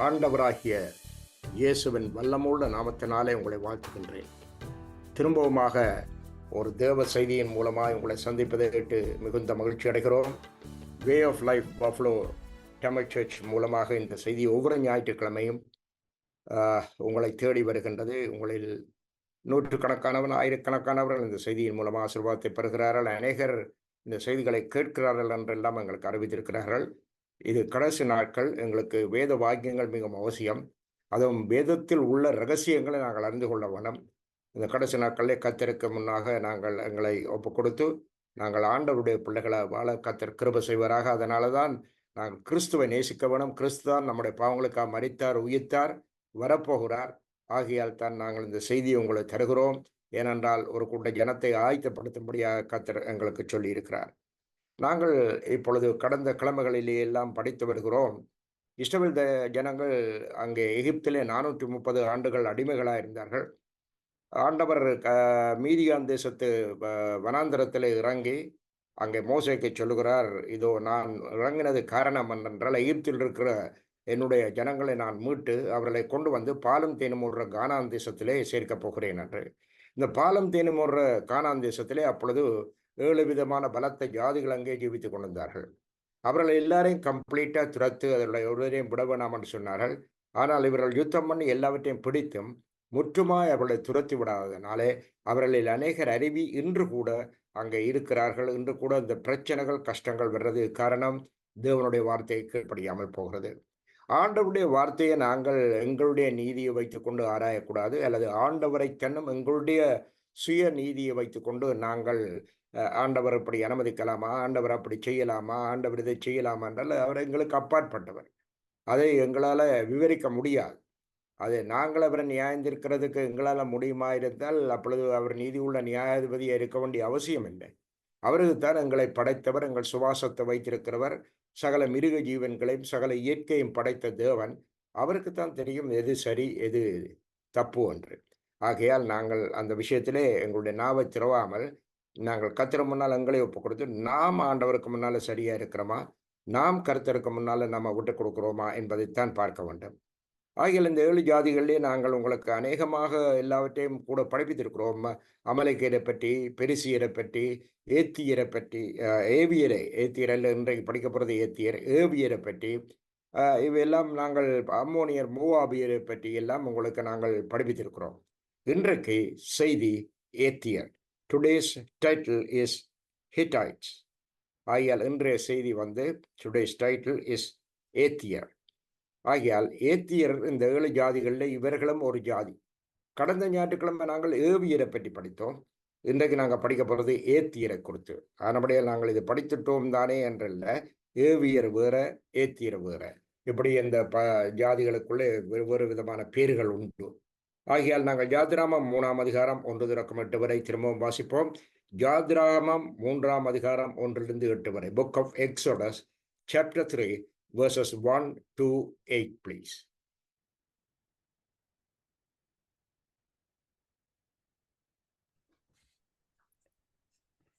ஆண்டவராகிய இயேசுவின் வல்லமுள்ள நாமத்தினாலே உங்களை வாழ்த்துகின்றேன். திரும்பவுமாக ஒரு தேவ செய்தியின் மூலமாக உங்களை சந்திப்பதை கேட்டு மிகுந்த மகிழ்ச்சி அடைகிறோம். Way of life Buffalo Tamil church மூலமாக இந்த செய்தி ஒவ்வொரு ஞாயிற்றுக்கிழமையும் உங்களை தேடி வருகின்றது. உங்களில் நூற்றுக்கணக்கானவர்கள், ஆயிரக்கணக்கானவர்கள் இந்த செய்தியின் மூலமாக ஆசீர்வாதத்தை பெறுகிறார்கள். அநேகர் இந்த செய்திகளை கேட்கிறார்கள் என்றெல்லாம் எங்களுக்கு அறிவித்திருக்கிறார்கள். இது கடைசி நாட்கள். எங்களுக்கு வேத வாக்கியங்கள் மிகவும் அவசியம். அதுவும் வேதத்தில் உள்ள ரகசியங்களை நாங்கள் அறிந்து கொள்ள வேணும். இந்த கடைசி நாட்களிலே கர்த்தருக்கு முன்னாக நாங்கள் எங்களை ஒப்பு கொடுத்து நாங்கள் ஆண்டவருடைய பிள்ளைகளை வாழ கர்த்தர் கிருபை செய்வாராக. அதனால தான் நாங்கள் கிறிஸ்துவை நேசிக்க வேணும். கிறிஸ்து தான் நம்முடைய பாவங்களுக்காக மரித்தார், உயிர்த்தார், வரப்போகிறார். ஆகையால் தான் நாங்கள் இந்த செய்தியை உங்களை தருகிறோம். ஏனென்றால் ஒரு கூட்ட ஜனத்தை ஆயத்தப்படுத்தும்படியாக கர்த்தர் எங்களுக்கு சொல்லி இருக்கிறார். நாங்கள் இப்பொழுது கடந்த கிழமைகளிலே எல்லாம் படித்து வருகிறோம். இஸ்ரவேல் ஜனங்கள் அங்கே எகிப்திலே 430 ஆண்டுகள் அடிமைகளாக இருந்தார்கள். ஆண்டவர் மீதியான் தேசத்து வனாந்தரத்தில் இறங்கி அங்கே மோசேக்கு சொல்லுகிறார், இதோ நான் இறங்கினது காரணம் என்னென்றால் எகிப்தில் இருக்கிற என்னுடைய ஜனங்களை நான் மீட்டு அவர்களை கொண்டு வந்து பாலும் தேனும் ஓடுற கானான் தேசத்திலே சேர்க்கப் போகிறேன் என்று. இந்த பாலும் தேனும் ஓடுற கானான் தேசத்திலே அப்பொழுது 7 விதமான பலத்த ஜாதிகள் அங்கே ஜீவித்துக் கொண்டிருந்தார்கள். அவர்கள் எல்லாரையும் கம்ப்ளீட்டாக துரத்து அதனுடைய ஒருவரையும் விட வேணாம் என்று சொன்னார்கள். ஆனால் இவர்கள் யுத்தம் பண்ணி எல்லாவற்றையும் பிடித்தும் முற்றுமாய் அவர்களை துரத்தி விடாதனாலே அவர்களில் அநேகர் அருவி இன்று கூட அங்கே இருக்கிறார்கள். இன்று கூட இந்த பிரச்சனைகள், கஷ்டங்கள் வர்றது காரணம் தேவனுடைய வார்த்தையை கீழ்ப்படியாமல் போகிறது. ஆண்டவருடைய வார்த்தையை நாங்கள் எங்களுடைய நீதியை வைத்துக்கொண்டு ஆராயக்கூடாது, அல்லது ஆண்டவரை கண்ணும் எங்களுடைய சுய நீதியை வைத்துக்கொண்டு நாங்கள் ஆண்டவர் இப்படி அனுமதிக்கலாமா, ஆண்டவர் அப்படி செய்யலாமா, ஆண்டவர் இதை செய்யலாமா என்றால் அவர் எங்களுக்கு அப்பாற்பட்டவர். அதை எங்களால் விவரிக்க முடியாது. அது நாங்கள் அவரை நியாயந்திருக்கிறதுக்கு எங்களால் முடியுமா இருந்தால் அப்பொழுது அவர் நீதி உள்ள நியாயாதிபதியை இருக்க வேண்டிய அவசியம் இல்லை. அவருக்கு தான் எங்களை படைத்தவர், எங்கள் சுவாசத்தை வைத்திருக்கிறவர், சகல மிருக ஜீவன்களையும் சகல இயற்கையும் படைத்த தேவன். அவருக்குத்தான் தெரியும் எது சரி எது தப்பு என்று. ஆகையால் நாங்கள் அந்த விஷயத்திலே எங்களுடைய நாவை திறவாமல் நாங்கள் கர்த்தர் முன்னால் எங்களை ஒப்பு கொடுத்து நாம் ஆண்டவருக்கு முன்னால் சரியாக இருக்கிறோமா, நாம் கர்த்தருக்கு முன்னால் நம்ம விட்டு கொடுக்குறோமா என்பதைத்தான் பார்க்க வேண்டும். ஆகிய இந்த 7 ஜாதிகளிலே நாங்கள் உங்களுக்கு அநேகமாக எல்லாவற்றையும் கூட படிப்பித்திருக்கிறோம். அமலேக்கியரை பற்றி, பெரிசியரை பற்றி, ஏத்தியரை பற்றி, ஏத்தியரில் இன்றைக்கு படிக்க போகிறது ஏத்தியர், ஏவியரை பற்றி, இவையெல்லாம் நாங்கள் அம்மோனியர், மூவாபியரை பற்றி எல்லாம் உங்களுக்கு நாங்கள் படிப்பித்திருக்கிறோம். இன்றைக்கு செய்தி ஏத்தியர். Today's title is Hittites. ஆகியால் இன்றைய செய்தி டுடேஸ் டைட்டில் இஸ் ஏத்தியர். ஆகையால் ஏத்தியர் இந்த 7 ஜாதிகளில் இவர்களும் ஒரு ஜாதி. கடந்த ஞாயிற்றுக்கிழமை நாங்கள் ஏவியரை பற்றி படித்தோம். இன்றைக்கு நாங்கள் படிக்க போகிறது ஏத்தியரை குறித்து. ஆனபடியே நாங்கள் இது படித்துட்டோம் தானே என்றல்ல, ஏவியர் வேற, ஏத்தியர் வேற, இப்படி இந்த ஜாதிகளுக்குள்ளே வெவ்வேறு விதமான பேர்கள் உண்டு. ஆகையால் நாங்கள் ஜாதிராமம் 3ஆம் அதிகாரம் 1-8 வரை திரும்பவும் வாசிப்போம். ஜாதிராமம் 3ஆம் அதிகாரம் 1-8 வரை. Book of Exodus chapter 3 verses 1-8, please.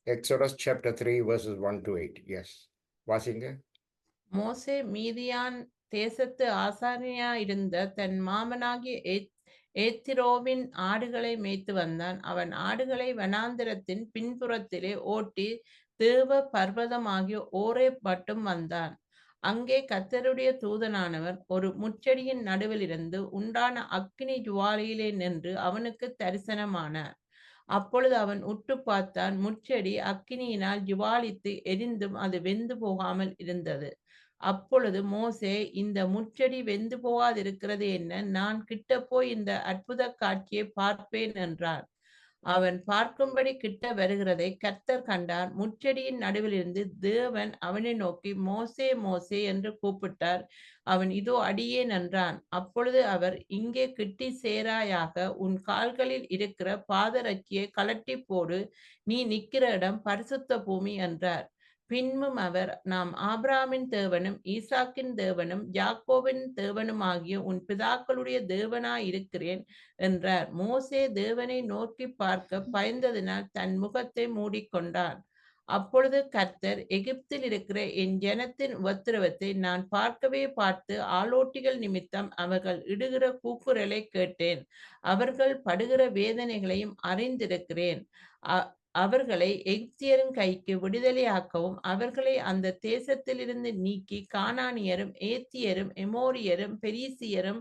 Exodus chapter 3 verses 1-8. Yes. வாசிங்க. மோசே மீதியான் தேசத்து ஆசாரியனாயிருந்த தன் மாமனாகிய ஏத்திரோவின் ஆடுகளை மேய்த்து வந்தான். அவன் ஆடுகளை வனாந்திரத்தின் பின்புறத்திலே ஓட்டி தேவ பர்வதமாகிய ஓரேப் மட்டும் வந்தான். அங்கே கர்த்தருடைய தூதனானவர் ஒரு முச்செடியின் நடுவிலிருந்து உண்டான அக்கினி ஜுவாலையிலே நின்று அவனுக்கு தரிசனமானார். அப்பொழுது அவன் உற்று பார்த்தான். முச்செடி அக்கினியினால் ஜுவாலித்து எரிந்தும் அது வெந்து போகாமல் இருந்தது. அப்பொழுது மோசே, இந்த முச்செடி வெந்து போகாதிருக்கிறது என்ன? நான் கிட்ட போய் இந்த அற்புத காட்சியை பார்ப்பேன் என்றான். அவன் பார்க்கும்படி கிட்ட வருகிறதை கர்த்தர் கண்டார். முச்செடியின் நடுவிலிருந்து தேவன் அவனை நோக்கி, மோசே, மோசே என்று கூப்பிட்டார். அவன், இதோ அடியேன் என்றான். அப்பொழுது அவர், இங்கே கிட்டி சேராயாக, உன் கால்களில் இருக்கிற பாதரட்சியை கழட்டி போடு, நீ நிற்கிற இடம் பரிசுத்த பூமி என்றார். பின்பும் அவர், நாம் ஆபிரகாமின் தேவனும் ஈசாக்கின் தேவனும் யாக்கோபின் தேவனுமாகிய உன் பிதாக்களுடைய தேவனாயிருக்கிறேன் என்றார். மோசே தேவனை நோக்கி பார்க்க பயந்ததினால் தன் முகத்தை மூடிக்கொண்டான். அப்பொழுது கர்த்தர், எகிப்தில் இருக்கிற என் ஜனத்தின் உபத்திரவத்தை நான் பார்க்கவே பார்த்து, ஆளோட்டிகள் நிமித்தம் அவர்கள் இடுகிற கூக்குரலை கேட்டேன். அவர்கள் படுகிற வேதனைகளையும் அறிந்திருக்கிறேன். அ அவர்களை எகிப்தியரின் கைக்கு விடுதலையாக்கவும், அவர்களை அந்த தேசத்திலிருந்து நீக்கி, கானானியரும், ஏத்தியரும், எமோரியரும், பெரிசியரும்,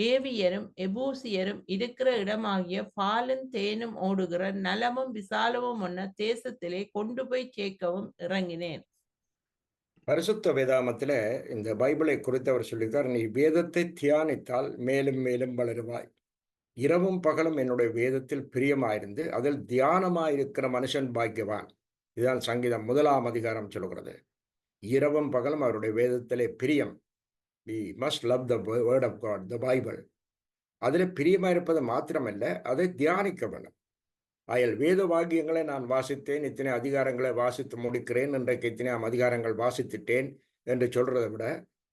ஏவியரும், எபூசியரும் இருக்கிற இடமாகிய பாலும் தேனும் ஓடுகிற நலமும் விசாலமுமான தேசத்திலே கொண்டு போய் சேர்க்கவும் இறங்கினேன். பரிசுத்த வேதாமத்தில இந்த பைபிளை குறித்து அவர் சொல்லியிருக்கார், நீ வேதத்தை தியானித்தால் மேலும் மேலும் வளருவாய். இரவும் பகலும் என்னுடைய வேதத்தில் பிரியமாயிருந்து அதில் தியானமாயிருக்கிற மனுஷன் பாக்கியவான். இதுதான் சங்கீதம் 1ஆம் அதிகாரம் சொல்கிறது. இரவும் பகலும் அவருடைய வேதத்திலே பிரியம். We must love the word of God, the Bible. அதில் பிரியமாயிருப்பது மாத்திரமல்ல, அதை தியானிக்க வேண்டும். ஆயல் வேத வாக்கியங்களை நான் வாசித்தேன், இத்தனை அதிகாரங்களை வாசித்து முடிக்கிறேன், இன்றைக்கு இத்தனை அதிகாரங்கள் வாசித்துட்டேன் என்று சொல்றதை விட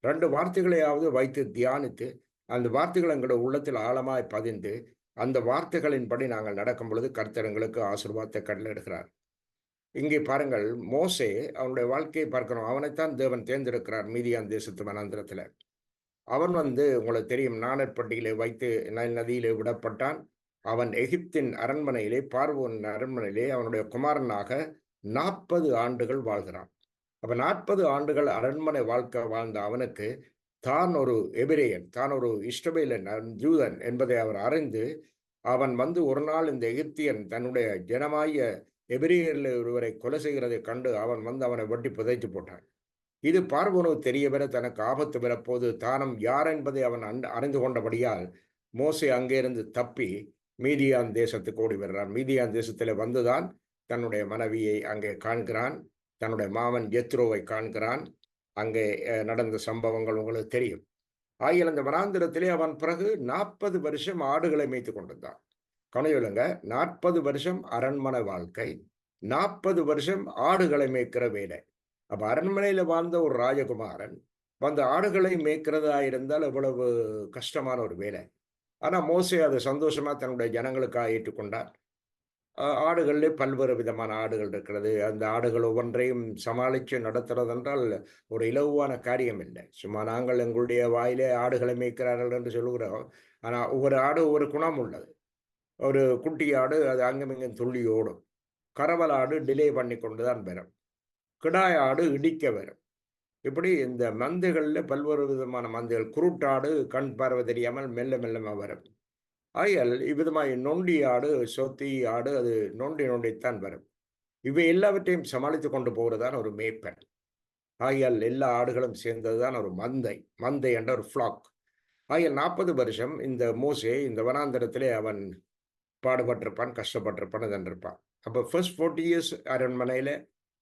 2 வார்த்தைகளையாவது வைத்து தியானித்து அந்த வார்த்தைகள் எங்களுடைய உள்ளத்தில் ஆழமாய் பதிந்து அந்த வார்த்தைகளின்படி நாங்கள் நடக்கும் பொழுது கர்த்தர் எங்களுக்கு ஆசீர்வாதத்தை கட்டளையிடுகிறார். இங்கே பாருங்கள், மோசே அவனுடைய வாழ்க்கையை பார்க்கிறோம். அவனைத்தான் தேவன் தேர்ந்தெடுக்கிறார் மீதியான் தேசத்து வனாந்திரத்தில். அவன் உங்களுக்கு தெரியும், நாணற்பட்டியிலே வைத்து நைல் நதியிலே விடப்பட்டான். அவன் எகிப்தின் அரண்மனையிலே, பார்வோன் அரண்மனையிலே அவனுடைய குமாரனாக 40 ஆண்டுகள் வாழ்கிறான். அப்ப 40 ஆண்டுகள் அரண்மனை வாழ்க்கை வாழ்ந்த அவனுக்கு தான் ஒரு எபிரேயன், தான் ஒரு இஷ்டபேலன், ஜூதன் என்பதை அவர் அறிந்து, அவன் ஒரு நாள் இந்த எகிப்தியன் தன்னுடைய ஜனமாய எபிரேயரில் ஒருவரை கொலை செய்கிறதை கண்டு அவன் அவனை வெட்டி புதைத்து போட்டான். இது பார்வோனுக்கு தெரிய வர தனக்கு ஆபத்து வரப்போது தானம் யார் என்பதை அவன் அறிந்து கொண்டபடியால் மோசே அங்கிருந்து தப்பி மீதியான் தேசத்துக்கு ஓடி வருகிறான். மீதியான் தேசத்தில் வந்துதான் தன்னுடைய மனைவியை அங்கே காண்கிறான், தன்னுடைய மாமன் ஜெத்ரோவை காண்கிறான். அங்கே நடந்த சம்பவங்கள் உங்களுக்கு தெரியும். ஆகிய அந்த வனாந்திரத்திலே அவன் பிறகு 40 வருஷம் ஆடுகளை மேய்த்து கொண்டிருந்தான். கவனியுங்க, 40 வருஷம் அரண்மனை வாழ்க்கை, 40 வருஷம் ஆடுகளை மேய்க்கிற வேலை. அப்ப அரண்மனையில வாழ்ந்த ஒரு ராஜகுமாரன் ஆடுகளை மேய்க்கிறதா இருந்தால் எவ்வளவு கஷ்டமான ஒரு வேலை. ஆனா மோசே அதை சந்தோஷமா தன்னுடைய ஜனங்களுக்காக ஏற்றுக்கொண்டார். ஆடுகளிலே பல்வேறு விதமான ஆடுகள் இருக்கிறது. அந்த ஆடுகள் ஒவ்வொன்றையும் சமாளித்து நடத்துறது என்றால் ஒரு இலகுவான காரியம் இல்லை. சும்மா நாங்கள் எங்களுடைய வாயிலே ஆடுகளை மேய்க்கிறார்கள் என்று சொல்லுகிறோம். ஆனால் ஒவ்வொரு ஆடு ஒவ்வொரு குணம் உள்ளது. ஒரு குட்டி ஆடு அது அங்கும் இங்கும் துள்ளி ஓடும். கறவல் ஆடு டிலே பண்ணி கொண்டு தான் வரும். கிடாய் ஆடு இடிக்க வரும். இப்படி இந்த மந்தைகளில் பல்வேறு விதமான மந்தைகள். குருட்டாடு கண் பார்வை தெரியாமல் மெல்ல மெல்லமாக வரும். ஆகையால் இவ்விதமாக நொண்டி ஆடு, சொத்தி ஆடு அது நொண்டித்தான் வரும். இவை எல்லாவற்றையும் சமாளித்து கொண்டு போகிறதான் ஒரு மேய்ப்பன். ஆகையால் எல்லா ஆடுகளும் சேர்ந்ததுதான் ஒரு மந்தை என்ற ஒரு ஃப்ளாக். ஆகையால் 40 வருஷம் இந்த மோசே இந்த வனாந்தரத்திலே அவன் பாடுபட்டிருப்பான், கஷ்டப்பட்டிருப்பான், இதன்றிருப்பான். அப்போ ஃபர்ஸ்ட் 40 இயர்ஸ் அரண்மனையில்,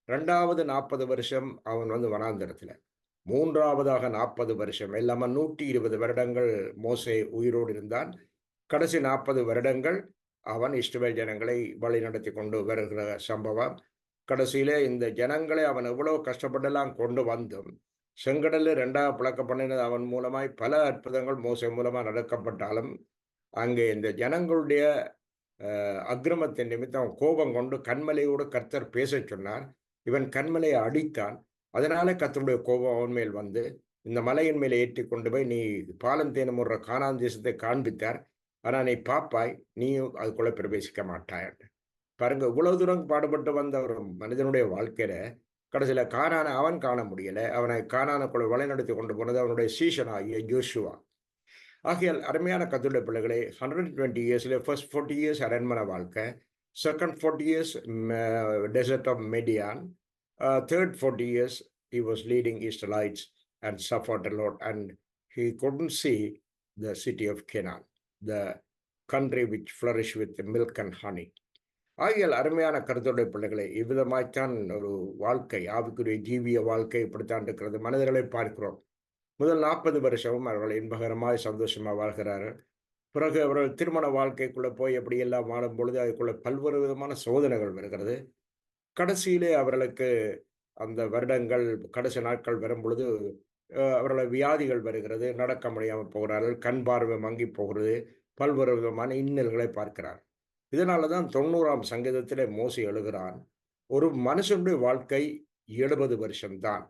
2வது 40 வருஷம் அவன் வனாந்தரத்தில், 3வதாக 40 வருஷம், எல்லாமே 120 வருடங்கள் மோசே உயிரோடு இருந்தான். கடைசி 40 வருடங்கள் அவன் இஸ்ரவேல் ஜனங்களை வழி நடத்தி கொண்டு வருகிற சம்பவம். கடைசியிலே இந்த ஜனங்களை அவன் எவ்வளவு கஷ்டப்பட்டெல்லாம் கொண்டு வந்தும் செங்கடலில் 2ஆக பிளக்க பண்ணினது அவன் மூலமாய் பல அற்புதங்கள் மோசே மூலமாக நடக்கப்பட்டாலும் அங்கே இந்த ஜனங்களுடைய அக்கிரமத்தின் நிமித்தம் கோபம் கொண்டு கன்மலையோடு கர்த்தர் பேச சொன்னார். இவன் கன்மலையை அடித்தான். அதனால கர்த்தருடைய கோபம் அவன் மேல் இந்த மலையின் மேலே ஏற்றி கொண்டு போய் நீ பாலம் தேனும் ஒரு கானான் தேசத்தை காண்பித்தார். ஆனால் நீ பாப்பாய், நீயும் அதுக்குள்ள பிரவேசிக்க மாட்டாய். பாருங்க, இவ்வளவு தூரம் பாடுபட்டு வந்த ஒரு மனிதனுடைய வாழ்க்கையில கடைசியில் கானானை அவன் காண முடியல. அவனை கானானுக்குள்ள வழிநடத்தி கொண்டு போனது அவனுடைய சீஷனாகிய ஜோஷுவா. ஆகையால் அருமையான கர்த்தருடைய பிள்ளைகளே, 120 இயர்ஸ்ல ஃபர்ஸ்ட் 40 இயர்ஸ் அரண்மனை வாழ்க்கை, second 40 years desert of Midian, third 40 years he was leading Israelites and suffered a lot, and he couldn't see the city of Canaan, the country which flourished with milk and honey. ஆகியால் அருமையான கருத்துடைய பிள்ளைகளை, இவ்விதமாய்த்தான் ஒரு வாழ்க்கை, ஆவிக்குரிய ஜீவிய வாழ்க்கை இப்படித்தான் இருக்கிறது. மனிதர்களை பார்க்கிறோம், முதல் 40 வருஷமும் அவர்கள் இன்பகரமாய் சந்தோஷமாக வாழ்கிறார்கள். பிறகு அவர்கள் திருமண வாழ்க்கைக்குள்ளே போய் எப்படியெல்லாம் வாழும் பொழுது அதுக்குள்ள பல்வேறு விதமான சோதனைகள் வருகிறது. கடைசியிலே அவர்களுக்கு அந்த வருடங்கள் கடைசி நாட்கள் வரும் பொழுது அவர்கள் வியாதிகள் வருகிறது, நடக்க முடியாமல் போகிறார்கள், கண் பார்வை மங்கி போகிறது, பல்வேறு விதமான இன்னல்களை பார்க்கிறார். இதனால தான் 90ஆம் சங்கீதத்திலே மோசே எழுகிறான், ஒரு மனுஷனுடைய வாழ்க்கை 70 வருஷம்தான்.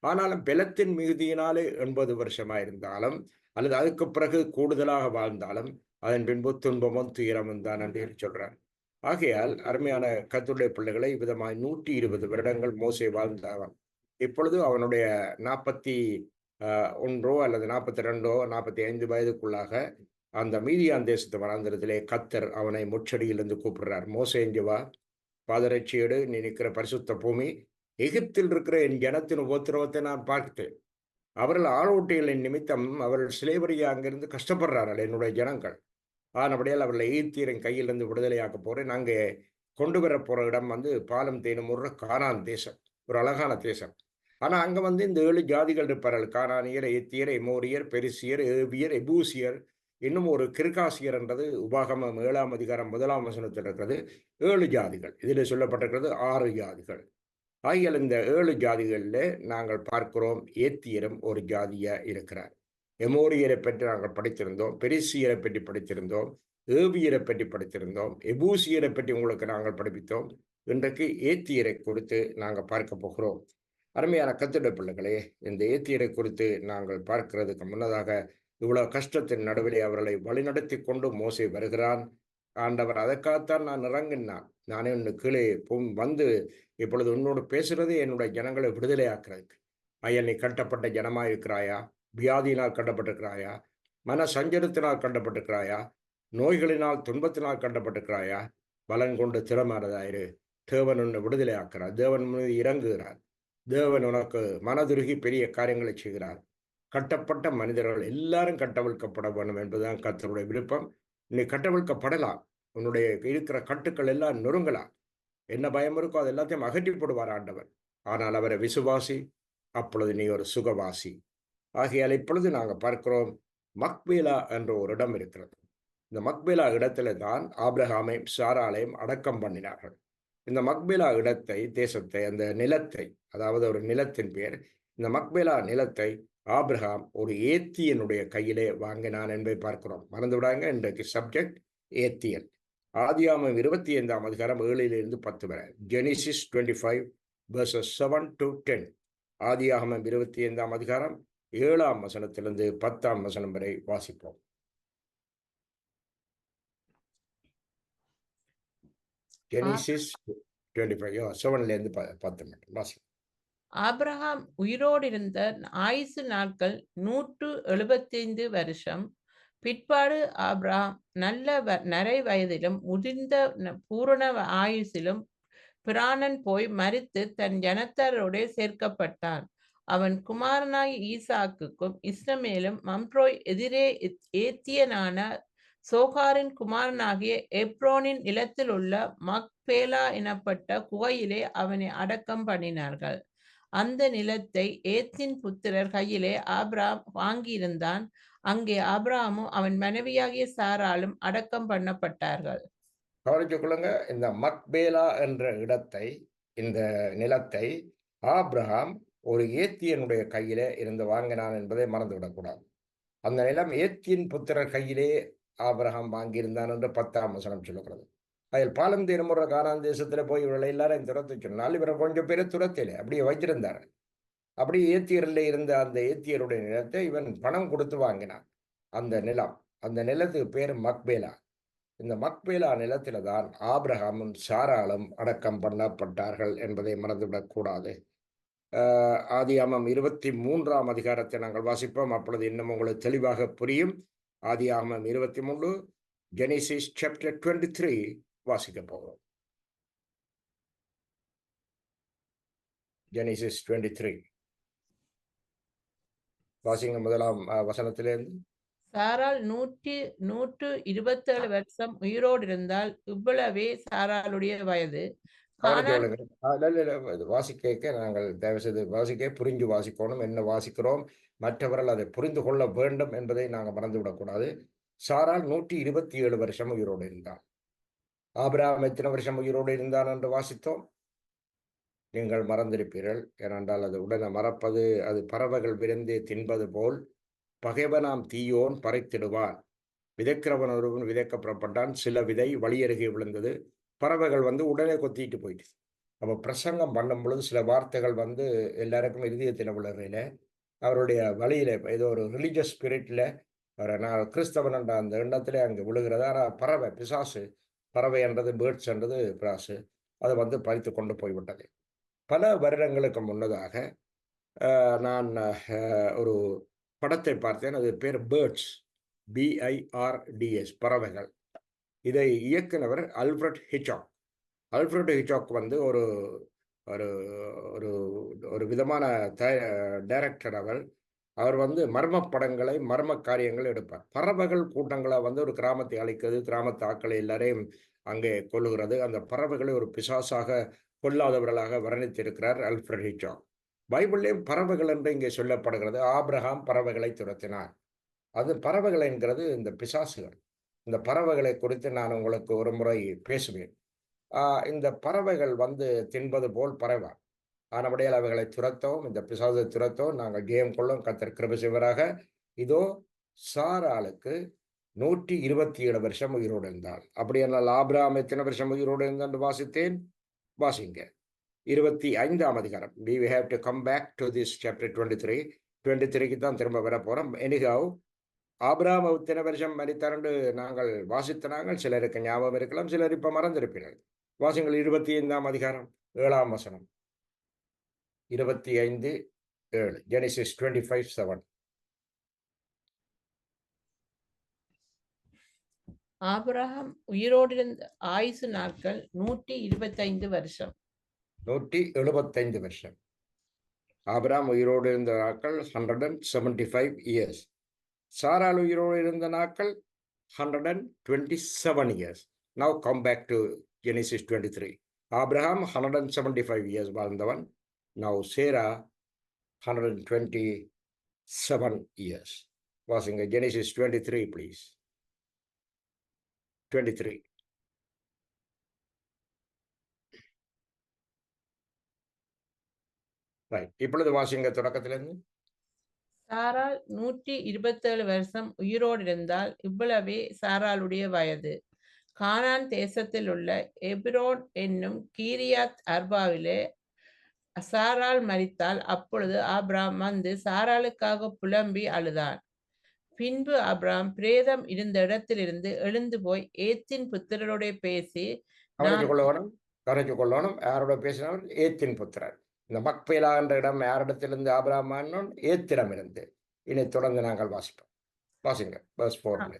ஆனாலும் பெலத்தின் மிகுதியினாலே 80 வருஷமா இருந்தாலும், அல்லது அதுக்கு பிறகு கூடுதலாக வாழ்ந்தாலும், அதன் பின்பு துன்பமும் துயரமும் தான் என்று சொல்றார். ஆகையால் அருமையான கர்த்தருடைய பிள்ளைகளை விதமாய் 120 வருடங்கள் மோசே வாழ்ந்தான். இப்பொழுது அவனுடைய 41 அல்லது 42 45 வயதுக்குள்ளாக அந்த மீதியான் தேசத்து வனாந்திரத்திலே கர்த்தர் அவனை முச்சடியிலிருந்து கூப்பிடுறார். மோசே இங்கே வா, பாதரட்சியோடு நீ நிற்கிற பரிசுத்த பூமி, எகிப்தில் இருக்கிற என் ஜனத்தின் உபத்திரவத்தை நான் பார்த்தேன். அவர்கள் ஆளோட்டிகளின் நிமித்தம் அவர்கள் சிலேவரியா அங்கிருந்து கஷ்டப்படுறார்கள் என்னுடைய ஜனங்கள். ஆனபடியால் அவர்களை எகிப்தியரின் கையிலிருந்து விடுதலையாக்க போறேன். அங்கே கொண்டு வர போற இடம் வந்து பாலும் தேனும் ஊறுற கானான் தேசம். ஒரு அழகான தேசம். ஆனா அங்க வந்து இந்த 7 ஜாதிகள் இருப்பார்கள். கானானியர், எத்தியர், எமோரியர், பெரிசியர், ஏவியர், எபூசியர், இன்னும் ஒரு கிர்காசியர் என்றது உபாகமம் 7ஆம் அதிகாரம் 1ஆம் வசனத்தில் இருக்கிறது. 7 ஜாதிகள். இதில் சொல்லப்பட்டிருக்கிறது 6 ஜாதிகள். ஆகியால் இந்த 7 ஜாதிகளில் நாங்கள் பார்க்கிறோம் ஏத்தியரும் ஒரு ஜாதியா இருக்கிறார். எமோரியரை பற்றி நாங்கள் படித்திருந்தோம், பெரிசியரை பற்றி படித்திருந்தோம், ஏவியரை பற்றி படித்திருந்தோம், எபூசியரை பற்றி உங்களுக்கு நாங்கள் படிப்பித்தோம். இன்றைக்கு ஏத்தியரை குறித்து நாங்கள் பார்க்க போகிறோம். அருமையான கர்த்தருடைய பிள்ளைகளே, இந்த ஏத்தியரை குறித்து நாங்கள் பார்க்கிறதுக்கு முன்னதாக இவ்வளவு கஷ்டத்தின் நடுவிலே அவர்களை வழிநடத்தி கொண்டு மோசே வருகிறான். ஆண்டவர் அதற்காகத்தான் நான் இறங்கினான். நானே உன்னை கீழே வந்து இப்பொழுது உன்னோடு பேசுறது என்னுடைய ஜனங்களை விடுதலை ஆக்குறதுக்கு. ஐயா, நீ கட்டப்பட்ட ஜனமாக இருக்கிறாயா? வியாதியினால் கட்டப்பட்டிருக்கிறாயா? மன சஞ்சலத்தினால் கட்டப்பட்டிருக்கிறாயா? நோய்களினால் துன்பத்தினால் கட்டப்பட்டிருக்கிறாயா? பலன் கொண்டு திறமானதாயிரு. தேவன் உன்னை விடுதலை ஆக்குறார். தேவன் மீது இறங்குகிறார். தேவன் உனக்கு மனதுருகி பெரிய காரியங்களை செய்கிறார். கட்டப்பட்ட மனிதர்கள் எல்லாரும் கட்டவிழ்க்கப்பட வேண்டும் என்பதுதான் கர்த்தருடைய விருப்பம். நீ கட்டவிழ்க்கப்படலாம். உன்னுடைய இருக்கிற கட்டுக்கள் எல்லாம் நொறுங்கலாம். என்ன பயம் இருக்கோ அது எல்லாத்தையும் அகற்றி போடுவார் ஆண்டவர். ஆனால் அவரை விசுவாசி, அப்பொழுது நீ ஒரு சுகவாசி. ஆகையால் இப்பொழுது நாங்கள் பார்க்கிறோம் மக்பேலா என்ற ஒரு இடம் இருக்கிறது. இந்த மக்பேலா இடத்துல தான் ஆபிரகாமையும் சாராளையும் அடக்கம் பண்ணினார்கள். இந்த மக்பேலா இடத்தை, தேசத்தை, அந்த நிலத்தை, அதாவது ஒரு நிலத்தின் பெயர், இந்த மக்பேலா நிலத்தை ஆபிரகாம் ஒரு ஏத்தியனுடைய கையிலே வாங்கினான் என்பதை பார்க்கிறோம். மறந்து விடாங்க, இன்றைக்கு சப்ஜெக்ட் ஏத்தியன். ஆதியாகமம் 25ஆம் அதிகாரம் 7 - 10 வரை. Genesis 25 verses 7 to 10. ஆதியாகமம் 25ஆம் அதிகாரம் 7ஆம் வசனத்திலிருந்து 10ஆம் வசனம் வரை வாசிப்போம். ஜெனிசிஸ் 25 7 10 மட்டும் வாசி. ஆபிரகாம் உயிரோடிருந்த ஆயுசு நாட்கள் 175 வருஷம். பிற்பாடு ஆபிரகாம் நல்ல நரை வயதிலும் முதிர்ந்த பூரண ஆயுசிலும் பிராணன் போய் மரித்து தன் ஜனத்தாரோட சேர்க்கப்பட்டான். அவன் குமாரனாய் ஈசாக்குக்கும் இஸ்ரமேலும் மம்ரோய் எதிரே ஏத்தியனான சோகாரின் குமாரனாகிய எப்ரோனின் நிலத்தில் உள்ள மக்பேலா எனப்பட்ட குகையிலே அவனை அடக்கம் பண்ணினார்கள். அந்த நிலத்தை ஏத்தின் புத்திரர் கையிலே ஆபிரகாம் வாங்கியிருந்தான். அங்கே ஆபிரகாமும் அவன் மனைவியாகிய சாராலும் அடக்கம் பண்ணப்பட்டார்கள். கவனித்துக் கொள்ளுங்க, இந்த மக்பேலா என்ற இடத்தை, இந்த நிலத்தை ஆபிரகாம் ஒரு ஏத்தியனுடைய கையிலே இருந்து வாங்கினான் என்பதை மறந்துவிடக்கூடாது. அந்த நிலம் ஏத்தியின் புத்திரர் கையிலே ஆபிரகாம் வாங்கியிருந்தான் என்று 10ஆம் வசனம் சொல்லுகிறது. அதில் பாலம் தீனமுற கானான் தேசத்துல போய் இவர்களை எல்லாரும் துரத்து சொன்னால் இவரை கொஞ்சம் பேரை துரத்தில அப்படியே வைத்திருந்தார். அப்படி ஏத்தியரில் இருந்த அந்த ஏத்தியருடைய நிலத்தை இவன் பணம் கொடுத்து வாங்கினான். அந்த நிலம், அந்த நிலத்துக்கு பேர் மக்பேலா. இந்த மக்பேலா நிலத்தில தான் ஆபிரகாமும் சாராளும் அடக்கம் பண்ணப்பட்டார்கள் என்பதை மறந்துவிடக்கூடாது. ஆதியாகமம் 23ஆம் அதிகாரத்தை நாங்கள் வாசிப்போம். அப்பொழுது இன்னும் உங்களுக்கு தெளிவாக புரியும். ஆதியாகமம் 23, ஜெனிசிஸ் சாப்டர் 23 வாசிக்க போகிறோம். ஜெனிசிஸ் 23 வாசிங்க முதலாம் வசனத்திலிருந்து. சாராள் 127 வருஷம் உயிரோடு இருந்தால் இவ்வளவே சாராளுடைய வயது. வாசிக்க நாங்கள் தயவு செய்து வாசிக்க புரிஞ்சு வாசிக்கணும். என்ன வாசிக்கிறோம், மற்றவர்கள் அதை புரிந்து கொள்ள வேண்டும் என்பதை நாங்கள் மறந்துவிடக்கூடாது. சாராள் 127 வருஷம் உயிரோடு இருந்தார். ஆபிரகாம் எத்தனை வருஷம் உயிரோடு இருந்தான் என்று வாசித்தோம்? நீங்கள் மறந்திருப்பீர்கள். ஏனென்றால் அது உடனே மறப்பது, அது பறவைகள் விரைந்தே தின்பது போல் பகைவனாம் தீயோன் பறைத்திடுவான். விதைக்கிறவன் ஒருவன் விதைக்க புறப்பட்டான். சில விதை வழியருகே விழுந்தது. பறவைகள் வந்து உடனே கொத்திட்டு போயிட்டு. அப்போ பிரசங்கம் பண்ணும் பொழுது சில வார்த்தைகள் வந்து எல்லாருக்கும் இருதயத்தில் விழுறையில அவருடைய வழியில ஏதோ ஒரு ரிலீஜியஸ் ஸ்பிரிட்ல நான் கிறிஸ்தவன் என்ற அந்த எண்ணத்திலே அங்கே விழுகிறது. ஆனால் பறவை பிசாசு, பறவை என்றது பேர்ட்ஸ் என்றது பிசாசு, அது வந்து பறித்து கொண்டு போய்விட்டது. பல வருடங்களுக்கு முன்னதாக நான் ஒரு படத்தை பார்த்தேன். அது பேர் பேர்ட்ஸ், BIRDS, பறவைகள். இதை இயக்குனவர் அல்ஃபிரட் ஹிச்காக். அல்ஃபிரட் ஹிச்காக் வந்து ஒரு ஒரு ஒரு ஒரு விதமான டைரக்டர் அவர். அவர் வந்து மர்ம படங்களை, மர்ம காரியங்களை எடுப்பார். பறவைகள் கூட்டங்களா வந்து ஒரு கிராமத்தை அழிக்கிறது, கிராமத்து ஆட்களை எல்லாரையும் அங்கே கொல்லுகிறது. அந்த பறவைகளை ஒரு பிசாசாக, கொல்லாதவர்களாக வர்ணித்திருக்கிறார் அல்ஃபிரட் ஹிச்காக். பைபிள்லேயும் பறவைகள் என்று இங்கே சொல்லப்படுகிறது. ஆபிரகாம் பறவைகளை துரத்தினார். அது பறவைகள் என்கிறது இந்த பிசாசுகள். இந்த பறவைகளை குறித்து நான் உங்களுக்கு ஒரு முறை பேசுவேன். இந்த பறவைகள் வந்து தின்பது போல் பறவை. ஆனபடியால் அவைகளை துரத்தவும், இந்த பிசாசை துரத்தவும் நாங்கள் ஜெயம் கொள்ளும் கர்த்தர் கிருபை செய்வாராக. இதோ சாராளுக்கு 127 வருஷம் உயிரோடு இருந்தாள். அப்படியானால் ஆபிரகாம் எத்தனை வருஷம் உயிரோடு இருந்தான் என்று வாசித்தேன். வாசிங்க 25ஆம் அதிகாரம். We have to come back to this chapter 23. 23க்கு தான் திரும்ப வர போறோம். எனிஹவ், ஆபிரகாம் எத்தனை வருஷம் மரித்தார் என்று நாங்கள் வாசித்தனாங்கள். சிலருக்கு ஞாபகம் இருக்கலாம், சிலர் இப்ப மறந்திருப்பீர்கள். வாசிங்கள் 25ஆம் அதிகாரம் 7ஆம் வசனம். 25:7. Genesis 25:7. ஆபிரகாம் உயிரோடிருந்த ஆயுசு நாட்கள் 125 வருஷம். 175 வருஷம். ஆபிரகாம் உயிரோடு இருந்த நாட்கள் 175 years. சாராள் உயிரோடு இருந்த நாட்கள் 127 years. Now come back to Genesis 23. Abraham 175 years வாழ்ந்தவன். Now Sarah 127 years. வாசிங்க Genesis 23, please. 23. ரைட். இப்பொழுது வாசிங்க தொடக்கத்திலிருந்து. சாராள் 127 வருஷம் உயிரோடு இருந்தால் இவ்வளவே சாராளுடைய வயது. கானான் தேசத்தில் உள்ள எபிரோன் என்னும் கீரியாத் அர்பாவிலே சாராள் மரித்தாள். அப்பொழுது ஆபிராம் வந்து சாராளுக்காக புலம்பி அழுதான். பின்பு ஆபிராம் பிரேதம் இருந்த இடத்திலிருந்து எழுந்து போய் ஏத்தின் புத்திரரோட பேசி, கரைச்சு கொள்ளணும். யாரோட பேசினவர்? ஏத்தின் புத்திரர். இந்த மக்பேலா என்ற இடம் யாரிடத்திலிருந்து ஆபிரகாம் ஆனோன்? ஏத்திடம் இருந்து. இனி தொடர்ந்து நாங்கள் வாசிப்போம். வாசிங்க verse 4.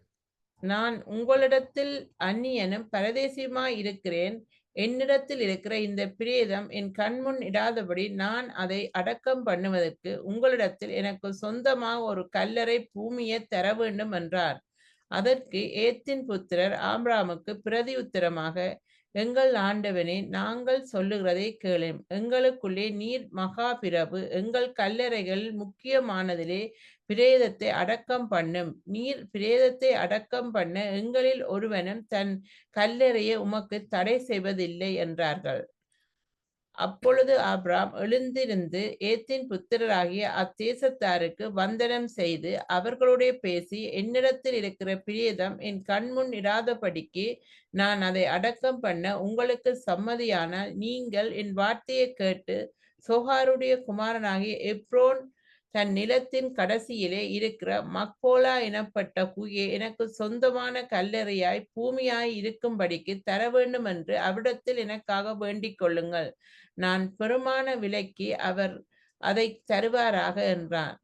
நான் உங்களிடத்தில் அந்நியனும் பரதேசியுமாய் இருக்கிறேன். என்னிடத்தில் இருக்கிற இந்த பிரேதம் என் கண்முன் இடாதபடி நான் அதை அடக்கம் பண்ணுவதற்கு உங்களிடத்தில் எனக்கு சொந்தமாக ஒரு கல்லறை பூமியை தர வேண்டும் என்றார். அதற்கு ஏத்தின் புத்திரர் ஆபிராமுக்கு பிரதி உத்தரமாக, எங்கள் ஆண்டவனே, நாங்கள் சொல்லுகிறதை கேளும். எங்களுக்குள்ளே நீர் மகா பிரபு. எங்கள் கல்லறைகள் முக்கியமானதிலே பிரேதத்தை அடக்கம் பண்ணும். நீர் பிரேதத்தை அடக்கம் பண்ண எங்களில் ஒருவனும் தன் கல்லறையை உமக்கு தடை செய்வதில்லை என்றார்கள். அப்பொழுது ஆபிராம் எழுந்திருந்து ஏத்தின் புத்திரராகிய அத்தேசத்தாருக்கு வந்தனம் செய்து அவர்களுடைய பேசி, என்னிடத்தில் இருக்கிற பிரேதம் என் கண்முன் இடாதபடிக்கு நான் அதை அடக்கம் பண்ண உங்களுக்கு சம்மதியானால் நீங்கள் என் வார்த்தையை கேட்டு சோகாருடைய குமாரனாகிய எப்ரோன் தன் நிலத்தின் கடைசியிலே இருக்கிற மக்போலா எனப்பட்ட குகையை எனக்கு சொந்தமான கல்லறையாய் பூமியாய் இருக்கும்படிக்கு தர வேண்டும் என்று அவ்விடத்தில் எனக்காக வேண்டிக் கொள்ளுங்கள். நான் பெருமான விலைக்கு அவர் அதை தருவாராக என்றான்.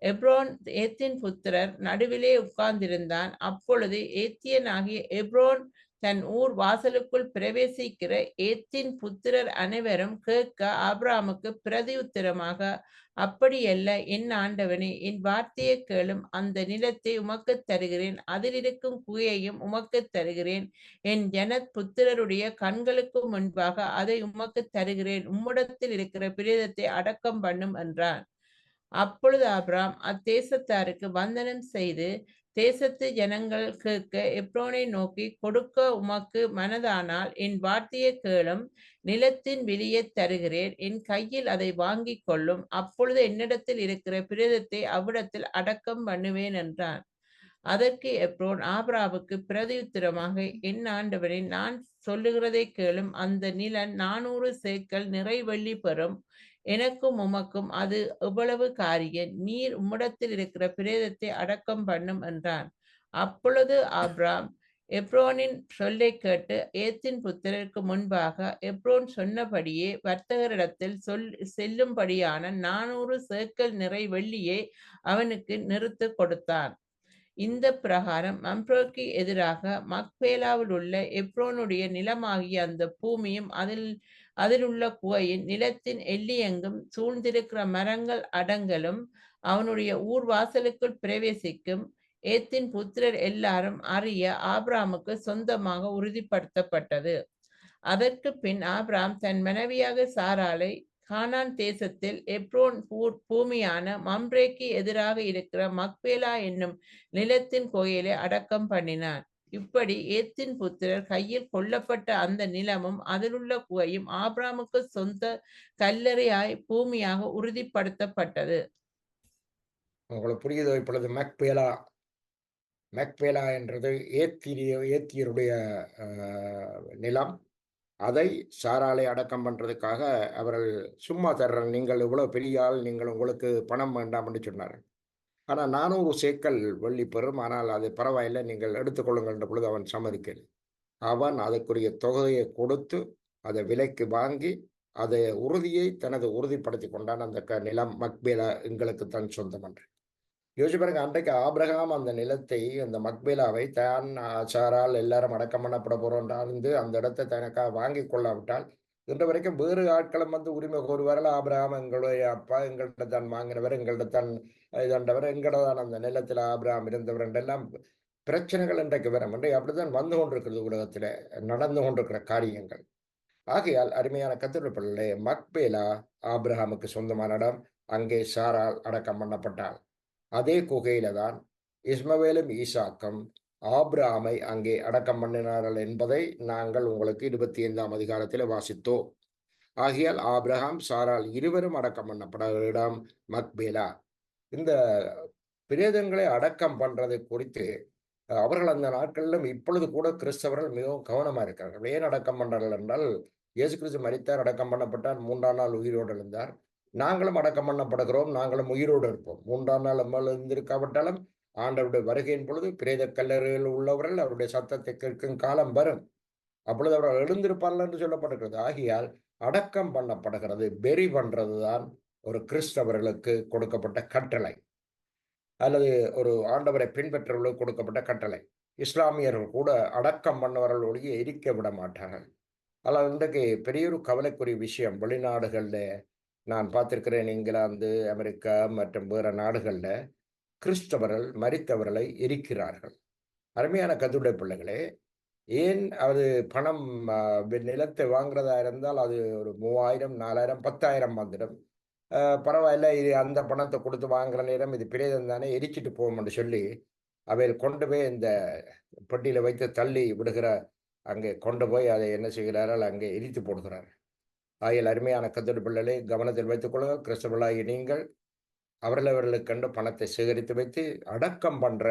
எப்ரோன் ஏத்தின் புத்திரர் நடுவிலே உட்கார்ந்திருந்தான். அப்பொழுது ஏத்தியனாகிய எப்ரோன் தன் ஊர் வாசலுக்குள் பிரவேசிக்கிற ஏத்தின் புத்திரர் அனைவரும் கேட்க ஆபிராமுக்கு பிரதி உத்தரமாக, அப்படியல்ல என் ஆண்டவனே, என் வார்த்தையை கேளும். அந்த நிலத்தை உமக்கு தருகிறேன், அதில் இருக்கும் குகையையும் உமக்கு தருகிறேன். என் ஜனத் புத்திரருடைய கண்களுக்கு முன்பாக அதை உமக்கு தருகிறேன். உம்மிடத்தில் இருக்கிற பிரேதத்தை அடக்கம் பண்ணும் என்றான். அப்பொழுது ஆபிராம் அத்தேசத்தாருக்கு வந்தனம் செய்து, தேசத்து ஜனங்கள் கேட்க எப்ரோனை நோக்கி, கொடுக்க உமக்கு மனதானால் என் வார்த்தையை கேளும். நிலத்தின் விலையை தருகிறேன், என் கையில் அதை வாங்கிக் கொள்ளும். அப்பொழுது என்னிடத்தில் இருக்கிற பிரேதத்தை அவ்விடத்தில் அடக்கம் பண்ணுவேன் என்றான். அதற்கு எப்ரோன் ஆபிரகாமுக்கு பிரதியுத்தரமாக, என் ஆண்டவரே, நான் சொல்லுகிறதை கேளும். அந்த நிலம் 400 சேக்கல் நிறை வெள்ளி பெறும். எனக்கும் உமக்கும் அது எவ்வளவு காரியம்? நீர் உம்மிடத்தில் இருக்கிற பிரேதத்தை அடக்கம் பண்ணும் என்றான். அப்பொழுது ஆபிராம் எப்ரோனின் சொல்லைக் கேட்டு ஏத்தின் புத்திரருக்கு முன்பாக எப்ரோன் சொன்னபடியே வர்த்தகரிடத்தில் செல்லும்படியான 400 சேக்கல் நிறை வெள்ளியை அவனுக்கு நிறுத்துக் கொடுத்தான். இந்த பிரகாரம் மம்ரேக்கு எதிராக மக்பேலாவில் உள்ள எப்ரோனுடைய நிலமாகிய அந்த பூமியும் அதிலுள்ள குகையின் நிலத்தின் எல்லையெங்கும் சூழ்ந்திருக்கிற மரங்கள் அடங்கலும் அவனுடைய ஊர் வாசலுக்குள் பிரவேசிக்கும் ஏத்தின் புத்திரர் எல்லாரும் அறிய ஆபிராமுக்கு சொந்தமாக உறுதிப்படுத்தப்பட்டது. அதற்கு பின் ஆபிராம் தன் மனைவியாக சாராளை கானான் தேசத்தில் எப்ரோன் பூமியான மம்ரேக்கு எதிராக இருக்கிற மக்பேலா என்னும் நிலத்தின் கோயிலை அடக்கம் பண்ணினான். இப்படி ஏத்தின் புத்திரர் கையில் கொல்லப்பட்ட அந்த நிலமும் அதிலுள்ள குகையும் ஆபிராமுக்கு சொந்த கல்லறையாய் பூமியாக உறுதிப்படுத்தப்பட்டது. உங்களுக்கு புரியுதோ இப்பொழுது? மேக்பேலா என்றது ஏத்தியருடைய நிலம். அதை சாராளை அடக்கம் பண்ணுறதுக்காக அவர்கள் சும்மா தர்றேன், நீங்கள் இவ்வளோ பெரிய ஆள், நீங்கள் உங்களுக்கு பணம் வேண்டாம் என்று சொன்னார்கள். ஆனால் 400 சேக்கல் வெள்ளி பெறும், ஆனால் அது பரவாயில்லை, நீங்கள் எடுத்துக்கொள்ளுங்கள் என்ற பொழுது அவன் சம்மதிக்கலை. அவன் அதற்குரிய தொகையை கொடுத்து அதை விலைக்கு வாங்கி அதை தனது உறுதிப்படுத்தி கொண்டான். அந்த நிலம் மக்பேலா எங்களுக்கு தான் சொந்தம் என்று யோசிச்சு பாருங்க. அன்றைக்கு ஆபிரகாம் அந்த நிலத்தை, அந்த மக்பேலாவை தான் சாரால் எல்லாரும் அடக்கம் பண்ணப்பட போறோம் இருந்து அந்த இடத்தை தனக்காக வாங்கி கொள்ளாவிட்டால் இன்று வரைக்கும் வேறு ஆட்களும் உரிமை கோருவார்கள். ஆபிரகாம் எங்களுடைய அப்பா, எங்கள்கிட்ட தான் வாங்கினவர், எங்கள்கிட்ட தான் இதண்டவர், எங்கள்ட தான் அந்த நிலத்தில் ஆபிரகாம் இருந்தவர் என்றெல்லாம் பிரச்சனைகள் இன்றைக்கு வரும். இன்றைக்கு அப்படித்தான் வந்து கொண்டிருக்கிறது, உலகத்தில் நடந்து கொண்டிருக்கிற காரியங்கள். ஆகையால் அருமையான கர்த்தருடைய பிள்ளைகளே, மக்பேலா ஆபிரகாமுக்கு சொந்தமான இடம். அங்கே சாரால் அடக்கம் பண்ணப்பட்டாள். அதே குகையில தான் இஸ்மவேலும் ஈசாக்கும் ஆபிரகாமை அங்கே அடக்கம் பண்ணினார்கள் என்பதை நாங்கள் உங்களுக்கு 25ஆம் அதிகாரத்தில் வாசித்தோம். ஆகையால் ஆபிரகாம் சாரால் இருவரும் அடக்கம் பண்ணப்பட இடம் மக்பேலா. இந்த பிரேதங்களை அடக்கம் பண்றது குறித்து அவர்கள் அந்த நாட்களிலும் இப்பொழுது கூட கிறிஸ்தவர்கள் மிகவும் கவனமா இருக்கிறார்கள். ஏன் அடக்கம் பண்றார்கள் என்றால், இயேசு கிறிஸ்து மரித்தார், அடக்கம் பண்ணப்பட்டார், 3ஆம் நாள் உயிரோடு எழுந்தார். நாங்களும் அடக்கம் பண்ணப்படுகிறோம், நாங்களும் உயிரோடு இருப்போம். 3ஆம் நாள் நம்ம எழுந்திருக்காவிட்டாலும் ஆண்டவருடைய வருகையின் பொழுது பிரேத கல்லறையில் உள்ளவர்கள் அவருடைய சத்தத்தை கேட்கும் காலம் வரும். அப்பொழுது அவர்கள் எழுந்திருப்பார்கள் என்று சொல்லப்படுகிறது. ஆகையால் அடக்கம் பண்ணப்படுகிறது, பெரி பண்றதுதான் ஒரு கிறிஸ்தவர்களுக்கு கொடுக்கப்பட்ட கட்டளை, அல்லது ஒரு ஆண்டவரை பின்பற்றவர்களுக்கு கொடுக்கப்பட்ட கட்டளை. இஸ்லாமியர்கள் கூட அடக்கம் பண்ணவர்களோடைய எரிக்க விட மாட்டார்கள். ஆனால் இன்றைக்கு பெரிய ஒரு கவலைக்குரிய விஷயம், வெளிநாடுகளில் நான் பார்த்திருக்கிறேன், இங்கிலாந்து, அமெரிக்கா மற்றும் வேறு நாடுகளில் கிறிஸ்தவர்கள் மரித்தவர்களை எரிக்கிறார்கள். அருமையான கர்த்தருடைய பிள்ளைகளே, ஏன் அது பணம் நிலத்தை வாங்குறதா இருந்தால் அது ஒரு 3000, 4000, 10,000 வந்துடும். பரவாயில்ல, இது அந்த பணத்தை கொடுத்து வாங்குற நேரம் இது பிரேதம் தானே, எரிச்சிட்டு போகும்னு சொல்லி அவையில் கொண்டு போய் இந்த பெட்டியில வைத்து தள்ளி விடுகிற, அங்கே கொண்டு போய் அதை என்ன செய்கிறார்கள், அங்கே எரித்து போடுகிறார்கள். ஆகிய அருமையான கர்த்தருடைய பிள்ளைகளை கவனத்தில் வைத்துக் கொள்ளுங்கள். கிறிஸ்தவர்களாகிய நீங்கள் அவர்களுக்கென்று பணத்தை சேகரித்து வைத்து அடக்கம் பண்ற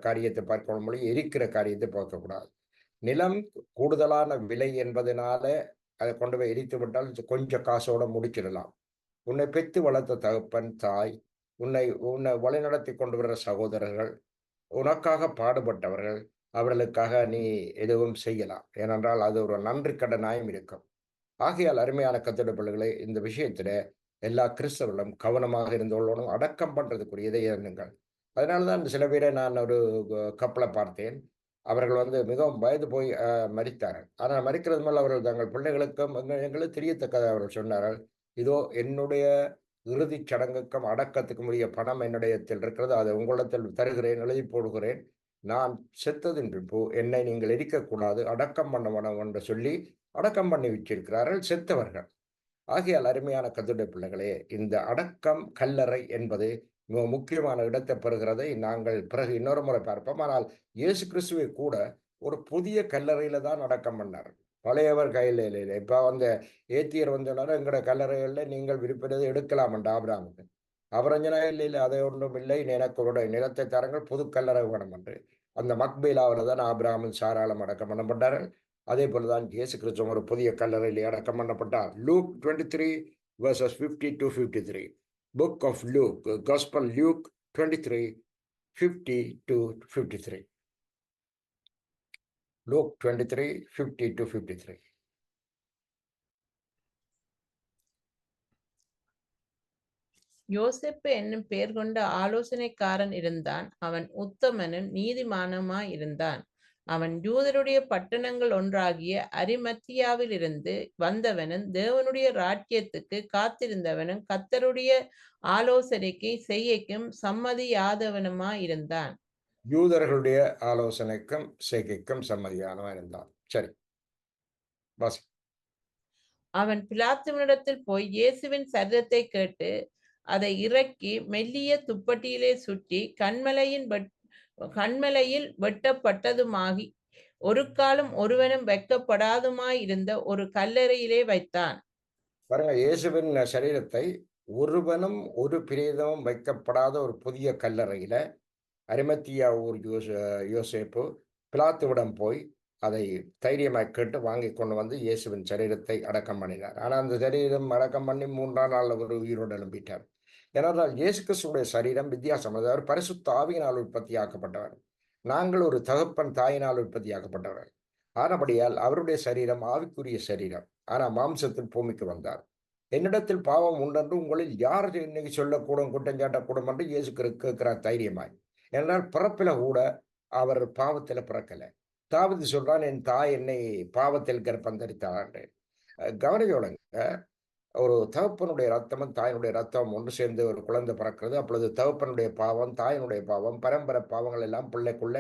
காரியத்தை பார்க்க முடியும், எரிக்கிற காரியத்தை பார்க்கக்கூடாது. நிலம் கூடுதலான விலை என்பதனால அதை கொண்டு போய் எரித்து விட்டால் கொஞ்சம் காசோட முடிச்சிடலாம். உன்னை பெற்று வளர்த்த தகப்பன், தாய், உன்னை வழிநடத்தி கொண்டு வர்ற சகோதரர்கள், உனக்காக பாடுபட்டவர்கள், அவர்களுக்காக நீ எதுவும் செய்யலாம். ஏனென்றால் அது ஒரு நன்றி கடனாயும் இருக்கும். ஆகையால் அருமையான கர்த்தருடைய பிள்ளைகளே, இந்த விஷயத்துல எல்லா கிறிஸ்தவர்களும் கவனமாக இருந்து கொள்ளணும். அடக்கம் பண்றதுக்குரியதை எண்ணுங்கள். அதனாலதான் சில பேரை நான் ஒரு கப்பலை பார்த்தேன். அவர்கள் மிகவும் வயது போய் மரித்தார்கள். ஆனால் மரிக்கிறது மேல் அவர்கள் தங்கள் பிள்ளைகளுக்கும் எங்களுக்கு தெரியத்தக்கதை அவர்கள் சொன்னார்கள், இதோ என்னுடைய இறுதிச் சடங்குக்கும் அடக்கத்துக்கும் உரிய பணம் என்னிடத்தில் இருக்கிறது, அதை உங்களிடத்தில் தருகிறேன், எழுதி போடுகிறேன். நான் செத்ததின் பின்பு என்னை நீங்கள் எரிக்கக்கூடாது, அடக்கம் பண்ண வேணும் என்று சொல்லி அடக்கம் பண்ணி வச்சிருக்கிறார்கள் செத்தவர்கள். ஆகையால் அருமையான கர்த்தருடைய பிள்ளைகளே, இந்த அடக்கம் கல்லறை என்பது மிக முக்கியமான இடத்தை பெறுகிறதை நாங்கள் பிறகு இன்னொரு முறை பார்ப்போம். ஆனால் இயேசு கிறிஸ்துவை கூட ஒரு புதிய கல்லறையில தான் அடக்கம் பண்ணார். பழையவர் கையில் இல்லை. இப்ப ஏத்தியர் எங்களோட கல்லறைகளில் நீங்கள் விருப்பினதை எடுக்கலாம் என்ற ஆபிரகாமுக்கு. அவரஞ்சனா இல்லை அதை ஒன்றும் இல்லை, எனக்கு ஒரு நிலத்தை தாருங்கள், புது கல்லறை வேணும் என்று. அந்த மக்பேலாவில் தான் ஆபிரகாமும் சாராளும் அடக்கம் பண்ணப்பட்டார்கள். அதே போல தான் இயேசு கிறிஸ்துவும் ஒரு புதிய கல்லறையில் அடக்கம் பண்ணப்பட்டார். Luke 23 verses 50 to 53. Book of Luke, Gospel Luke 23 50 to 53. Luke 23 50 to 53. யோசேப்பு என்னும் பெயர் கொண்ட ஆலோசனைக்காரன் இருந்தான். அவன் உத்தமனும் நீதிமானுமாய் இருந்தான். அவன் யூதருடைய பட்டணங்கள் ஒன்றாகிய அரிமத்தியாவிலிருந்து வந்தவனும் தேவனுடைய ராஜ்யத்துக்கு காத்திருந்தவனும் கர்த்தருடைய ஆலோசனைக்கு செய்கைக்கும் சம்மதியாதவனுமாய் இருந்தான். யூதர்களுடைய ஆலோசனைக்கும் செய்கைக்கும் சம்மதியானவன் இருந்தான். சரி, வாசி. அவன் பிலாத்துவினிடத்தில் போய் இயேசுவின் சரீரத்தை கேட்டு அதை இறக்கி மெல்லிய துப்பட்டியிலே சுற்றி கண்மலையில் வெட்டப்பட்டதுமாகி ஒரு காலம் ஒருவனும் வைக்கப்படாதுமாயிருந்த ஒரு கல்லறையிலே வைத்தான். பாருங்க, இயேசுவின் சரீரத்தை ஒருவனும் ஒரு பிரேதமும் வைக்கப்படாத ஒரு புதிய கல்லறையில அரிமத்தியா ஊர் யோசேப்பு பிலாத்துவிடம் போய் அதை தைரியமாக கேட்டு வாங்கி கொண்டு வந்து இயேசுவின் சரீரத்தை அடக்கம் பண்ணினார். ஆனால் அந்த சரீரம் அடக்கம் பண்ணி 3ஆம் நாள் அவர் உயிரோடு எழும்பிட்டார். ஏனென்றால் இயேசு கிறிஸ்துடைய சரீரம் வித்தியாசம். அவர் பரிசுத்த ஆவியினால் உற்பத்தியாக்கப்பட்டவர். நாங்கள் ஒரு தகப்பன் தாயினால் உற்பத்தியாக்கப்பட்டவர். ஆனபடியால் அவருடைய சரீரம் ஆவிக்குரிய சரீரம். ஆனால் மாம்சத்தில் பூமிக்கு வந்தார். என்னிடத்தில் பாவம் உண்டென்று உங்களில் யார் இன்னைக்கு சொல்லக்கூடும், குற்றஞ்சாட்டக்கூடும் என்று இயேசு கேட்கிறார் தைரியமாய். என்றால் பிறப்பில கூட அவர் பாவத்தில் பிறக்கலை. தாவீது சொல்றான், என் தாய் என்னை பாவத்தில் கர்ப்பந்தரித்தாள். கவனிக்கொள்ளுங்க, ஒரு தகப்பனுடைய ரத்தமும் தாயினுடைய ரத்தமும் ஒன்று சேர்ந்து ஒரு குழந்தை பிறக்கிறது. அப்பொழுது தகப்பனுடைய பாவம், தாயினுடைய பாவம், பரம்பரை பாவங்கள் எல்லாம் பிள்ளைக்குள்ள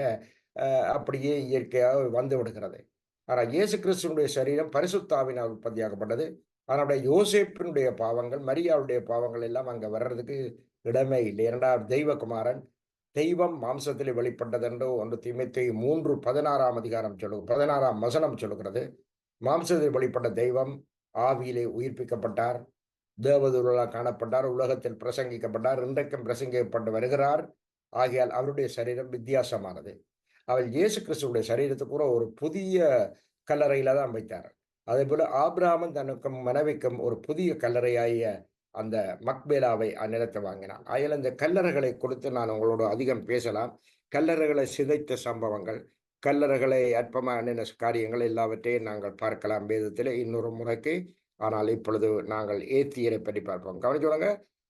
அப்படியே இயற்கையாக வந்து விடுகிறது. ஆனால் இயேசு கிறிஸ்துவனுடைய சரீரம் பரிசுத்தாவினால் உற்பத்தியாக்கப்பட்டது. அதனுடைய யோசேப்பினுடைய பாவங்கள், மரியாவுடைய பாவங்கள் எல்லாம் அங்கே வர்றதுக்கு இடமே இல்லை. இரண்டாவது தெய்வகுமாரன் தெய்வம் மாம்சத்திலே வெளிப்பட்டது என்று 1 தீமோத்தேயு 3:16 அதிகாரம் 16ஆம் வசனம் சொல்லுகிறது. மாம்சத்தில் வெளிப்பட்ட தெய்வம் ஆவியிலே உயிர்ப்பிக்கப்பட்டார், தேவதூதர்களாக காணப்பட்டார், உலகத்தில் பிரசங்கிக்கப்பட்டார், இன்றைக்கும் பிரசங்கிக்கப்பட்டு வருகிறார். ஆகையால் அவருடைய சரீரம் வித்தியாசமானது. அவர் இயேசு கிறிஸ்துவுடைய சரீரத்துக்கு கூட ஒரு புதிய கல்லறையில தான் வைத்தார். அதே போல ஆபிரகாமும் தனக்கும் மனைவிக்கும் ஒரு புதிய கல்லறையாகிய அந்த மக்பேலாவை அந்நிலத்தை வாங்கினான். ஆகையால் இந்த கல்லறைகளை கொடுத்து நான் உங்களோட அதிகம் பேசலாம். கல்லறைகளை சிதைத்த சம்பவங்கள், கல்லறைகளை அற்பமான காரியங்கள் எல்லாவற்றையும் நாங்கள் பார்க்கலாம் வேதத்தில் இன்னொரு முறைக்கு. ஆனால் இப்பொழுது நாங்கள் ஏத்தியரை பற்றி பார்ப்போம். கவனிச்சுடுங்க,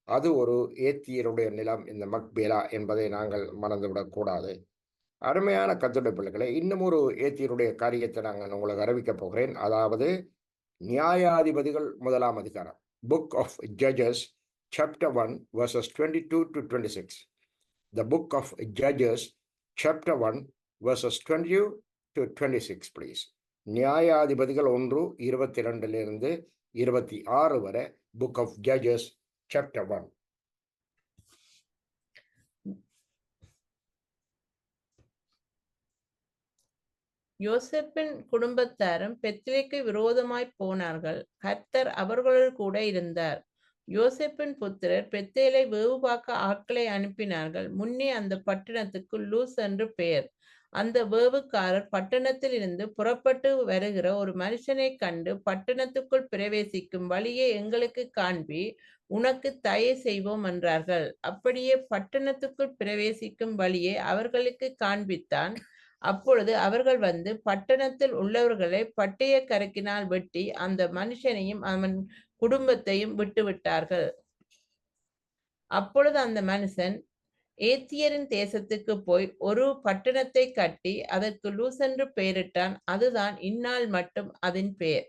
அது ஒரு ஏத்தியருடைய நிலம் இந்த மக்பேலா என்பதை நாங்கள் மறந்துவிடக்கூடாது. அருமையான கர்த்தருடைய பிள்ளைகளை, இன்னும் ஒரு ஏத்தியருடைய காரியத்தை நாங்கள் உங்களுக்கு அறிவிக்கப் போகிறேன். அதாவது நியாயாதிபதிகள் 1ஆம் அதிகாரம், Book of Judges, chapter 1, verses 22 to 26. The Book of Judges, chapter 1, verses 22 to 26, please. நியாயாதிபதிகள் 1:22 26 வரை, Book of Judges, chapter 1. யோசேப்பின் குடும்பத்தாரும் பெத்லேக்கு விரோதமாய் போனார்கள். கர்த்தர் அவர்களோடு கூட இருந்தார். யோசேப்பின் புத்திரர் பெத்தேலை வேவு பார்க்க ஆட்களை அனுப்பினார்கள். முன்னே அந்த பட்டணத்துக்கு லூஸ் என்று பெயர். அந்த வேவுக்காரர் பட்டணத்தில் இருந்து புறப்பட்டு வருகிற ஒரு மனுஷனை கண்டு, பட்டணத்துக்குள் பிரவேசிக்கும் வழியை எங்களுக்கு காண்பி, உனக்கு தயை செய்வோம் என்றார்கள். அப்படியே பட்டணத்துக்குள் பிரவேசிக்கும் வழியை அவர்களுக்கு காண்பித்தான். அப்பொழுது அவர்கள் வந்து பட்டணத்தில் உள்ளவர்களை பட்டய கருக்கினால் வெட்டி அந்த மனுஷனையும் அவன் குடும்பத்தையும் விட்டுவிட்டார்கள். அப்பொழுது அந்த மனுஷன் ஏத்தியரின் தேசத்துக்கு போய் ஒரு பட்டணத்தை கட்டி அதற்கு லூஸ் என்று பெயரிட்டான். அதுதான் இந்நாள் மட்டும் அதன் பெயர்.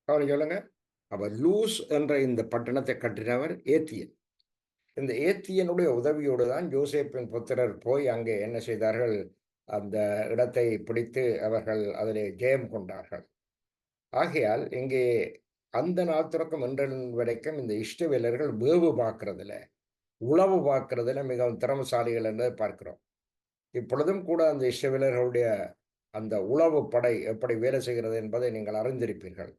சொல்லுங்க, அவர் லூஸ் என்ற இந்த பட்டணத்தை கட்டினவர் ஏத்தியன். இந்த ஏத்தியனுடைய உதவியோடு தான் யோசேப்பின் புத்திரர் போய் அங்கே என்ன செய்தார்கள், அந்த இடத்தை பிடித்து அவர்கள் அதிலே ஜெயம் கொண்டார்கள். ஆகையால் இங்கே அந்த நாள் தொடக்கம் இன்று வரைக்கும் இந்த இஷ்டவேலர்கள் வேவு பார்க்கறதுல, உளவு பார்க்கறதுல மிகவும் திறமசாலிகள் என்று பார்க்கிறோம். இப்பொழுதும் கூட அந்த இஷ்டவேலர்களுடைய அந்த உளவு படை எப்படி வேலை செய்கிறது என்பதை நீங்கள் அறிந்திருப்பீர்கள்.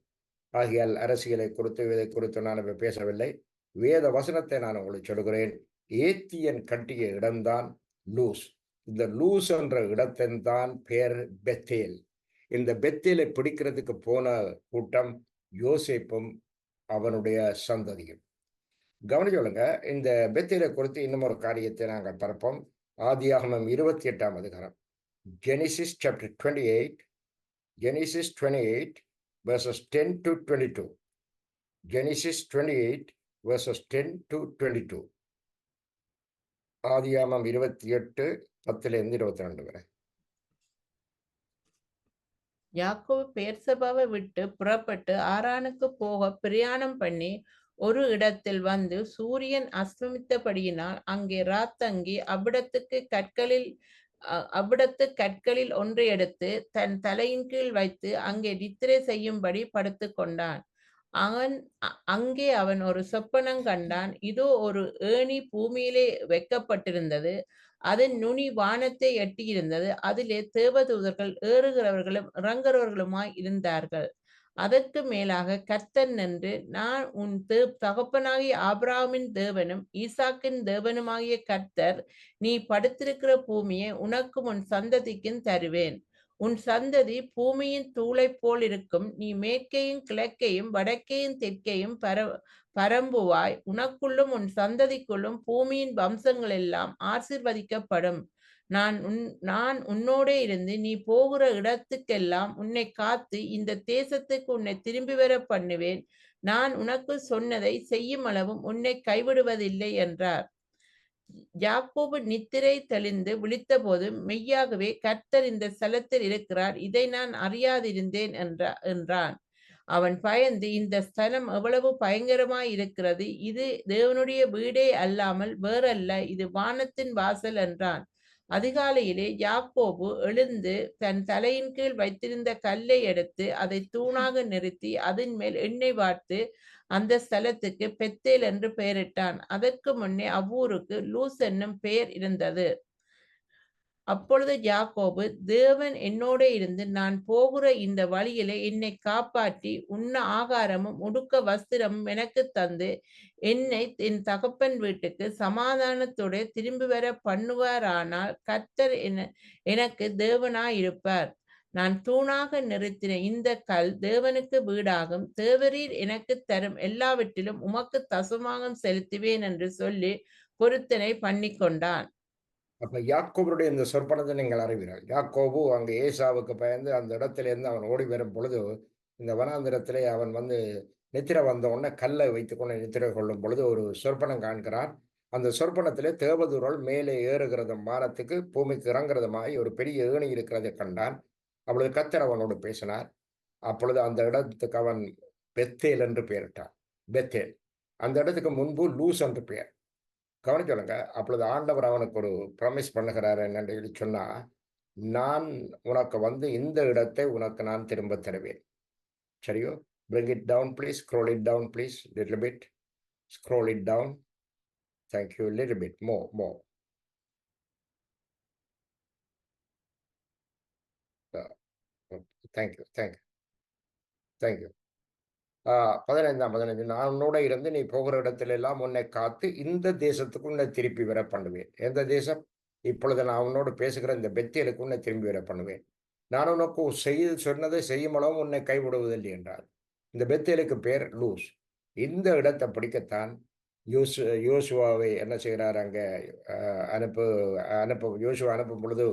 ஆகையால் அரசியலை குறித்து இதை குறித்து நான் பேசவில்லை. வேத வசனத்தை நான் உங்களுக்கு சொல்கிறேன். ஏத்தியன் கட்டிய இடம்தான் லூஸ். இந்த லூஸ் என்ற இடத்தின் தான் பேர் பெத்தேல். இந்த பெத்தேலை பிடிக்கிறதுக்கு போன கூட்டம் யோசேப்பும் அவனுடைய சந்ததியும். கவனிச்சுள்ளுங்க, இந்த பெத்தேலை குறித்து இன்னும் ஒரு காரியத்தை நாங்கள் பார்ப்போம். ஆதியாகமம் 28ஆம் அதிகாரம், Genesis chapter 28, Genesis 28 verses 10 to 22. Genesis 28 verses 10 to 22. ஆதியாகமம் 28 10லிருந்து 22 வரை. யாக்கோபு பெயர்சபாவை விட்டு புறப்பட்டு ஆரானுக்கு போக பிரயாணம் பண்ணி ஒரு இடத்தில் வந்து சூரியன் அஸ்தமித்தபடியினால் அங்கே ராத்தங்கி அவ்விடத்து கற்களில் ஒன்றை எடுத்து தன் தலையின் கீழ் வைத்து அங்கே நித்திரை செய்யும்படி படுத்து கொண்டான். அங்கே அவன் ஒரு சொப்பனம் கண்டான். இதோ ஒரு ஏணி பூமியிலே வைக்கப்பட்டிருந்தது. அதன் நுனி வானத்தை எட்டியிருந்தது. அதிலே தேவதூதர்கள் ஏறுகிறவர்களும் இறங்குறவர்களுமாய் இருந்தார்கள். அதற்கு மேலாக கர்த்தர் நின்று, நான் உன் தகப்பனாகிய ஆபிரகாமின் தேவனும் ஈசாக்கின் தேவனுமாகிய கர்த்தர், நீ படுத்திருக்கிற பூமியை உனக்கும் உன் சந்ததிக்கும் தருவேன். உன் சந்ததி பூமியின் தூளைப் போல் இருக்கும். நீ மேற்கையும் கிழக்கையும் வடக்கையும் தெற்கையும் பரம்புவாய். உனக்குள்ளும் உன் சந்ததிக்குள்ளும் பூமியின் வம்சங்கள் எல்லாம் ஆசீர்வதிக்கப்படும். நான் உன்னோடே இருந்து நீ போகிற இடத்துக்கெல்லாம் உன்னை காத்து இந்த தேசத்துக்கு உன்னை திரும்பி வர பண்ணுவேன். நான் உனக்கு சொன்னதை செய்யும் அளவும் உன்னை கைவிடுவதில்லை என்றார். யாக்கோபு நித்திரை தெளிந்து விழித்தபோது, மெய்யாகவே கர்த்தர் இந்த ஸ்தலத்தில் இருக்கிறார், இதை நான் அறியாதிருந்தேன் என்றான். அவன் பயந்து, இந்த ஸ்தலம் எவ்வளவு பயங்கரமாய் இருக்கிறது, இது தேவனுடைய வீடே அல்லாமல் வேறல்ல, இது வானத்தின் வாசல் என்றான். அதிகாலையிலே யாக்கோபு எழுந்து தன் தலையின் கீழ் வைத்திருந்த கல்லை எடுத்து அதை தூணாக நிறுத்தி அதன் மேல் எண்ணெய் வார்த்து அந்த ஸ்தலத்துக்கு பெத்தேல் என்று பெயரிட்டான். அதற்கு முன்னே அவ்வூருக்கு லூஸ் என்னும் பெயர் இருந்தது. அப்பொழுது யாக்கோபு, தேவன் என்னோட இருந்து நான் போகிற இந்த வழியிலே என்னை காப்பாற்றி உண்ண ஆகாரமும் உடுக்க வஸ்திரமும் எனக்கு தந்து என்னை என் தகப்பன் வீட்டுக்கு சமாதானத்தோட திரும்பி வர பண்ணுவாரானால் கர்த்தர் எனக்கு தேவனாயிருப்பார். நான் தூணாக நிறுத்தின இந்த கல் தேவனுக்கு வீடாகும். தேவரீர் எனக்கு தரும் எல்லாவற்றிலும் உமக்கு தசமாகம் செலுத்துவேன் என்று சொல்லி பொருத்தனை பண்ணி கொண்டான். அப்ப யாக்கோபுடைய இந்த சொற்பனத்தை நீங்கள் அறிவீர்கள். யாக்கோபு அங்கே ஏசாவுக்கு பயந்து அந்த இடத்திலிருந்து அவன் ஓடி வரும் பொழுது, இந்த வனாந்திரத்திலே அவன் வந்து நித்திரை வந்த உடனே கல்லை வைத்துக்கொண்டு நித்திரை கொள்ளும் பொழுது ஒரு சொற்பனம் காண்கிறான். அந்த சொற்பனத்திலே தேவதூரல் மேலே ஏறுகிறது, வானத்துக்கு பூமிக்கு இறங்குறதுமாய் ஒரு பெரிய ஏணி இருக்கிறதை கண்டான். அப்பொழுது கர்த்தர் அவனோடு பேசினார். அப்பொழுது அந்த இடத்துக்கு அவன் பெத்தேல் என்று பெயரிட்டான். பெத்தேல். அந்த இடத்துக்கு முன்பு லூஸ் என்று பெயர். கவனிச்சொல்லுங்க. அப்பொழுது ஆண்டவர் அவனுக்கு ஒரு ப்ராமிஸ் பண்ணுகிறார். என்னன்னு சொல்லி சொன்னா, நான் உனக்கு வந்து இந்த இடத்தை உனக்கு நான் திரும்ப தருவேன். சரியோ? bring it down please, scroll it down please, little bit, scroll it down, thank you, little bit more. Thank you. 15 நான் உன்னோட இருந்து நீ போகிற இடத்துல எல்லாம் உன்னை காத்து இந்த தேசத்துக்கு உன்னை திருப்பி வர பண்ணுவேன். எந்த தேசம்? இப்பொழுது நான் உன்னோடு பேசுகிற இந்த பெத்தேலுக்கு உன்னை திரும்பி வர பண்ணுவேன். நான் உனக்கு சொன்னதை செய்யும் அளவும் உன்னை கைவிடுவதில்லை என்றார். இந்த பெத்தேலுக்கு பேர் லூஸ். இந்த இடத்தை பிடிக்கத்தான் யோசுவாவை என்ன செய்கிறார்? அங்கே யோசுவா அனுப்பும் பொழுது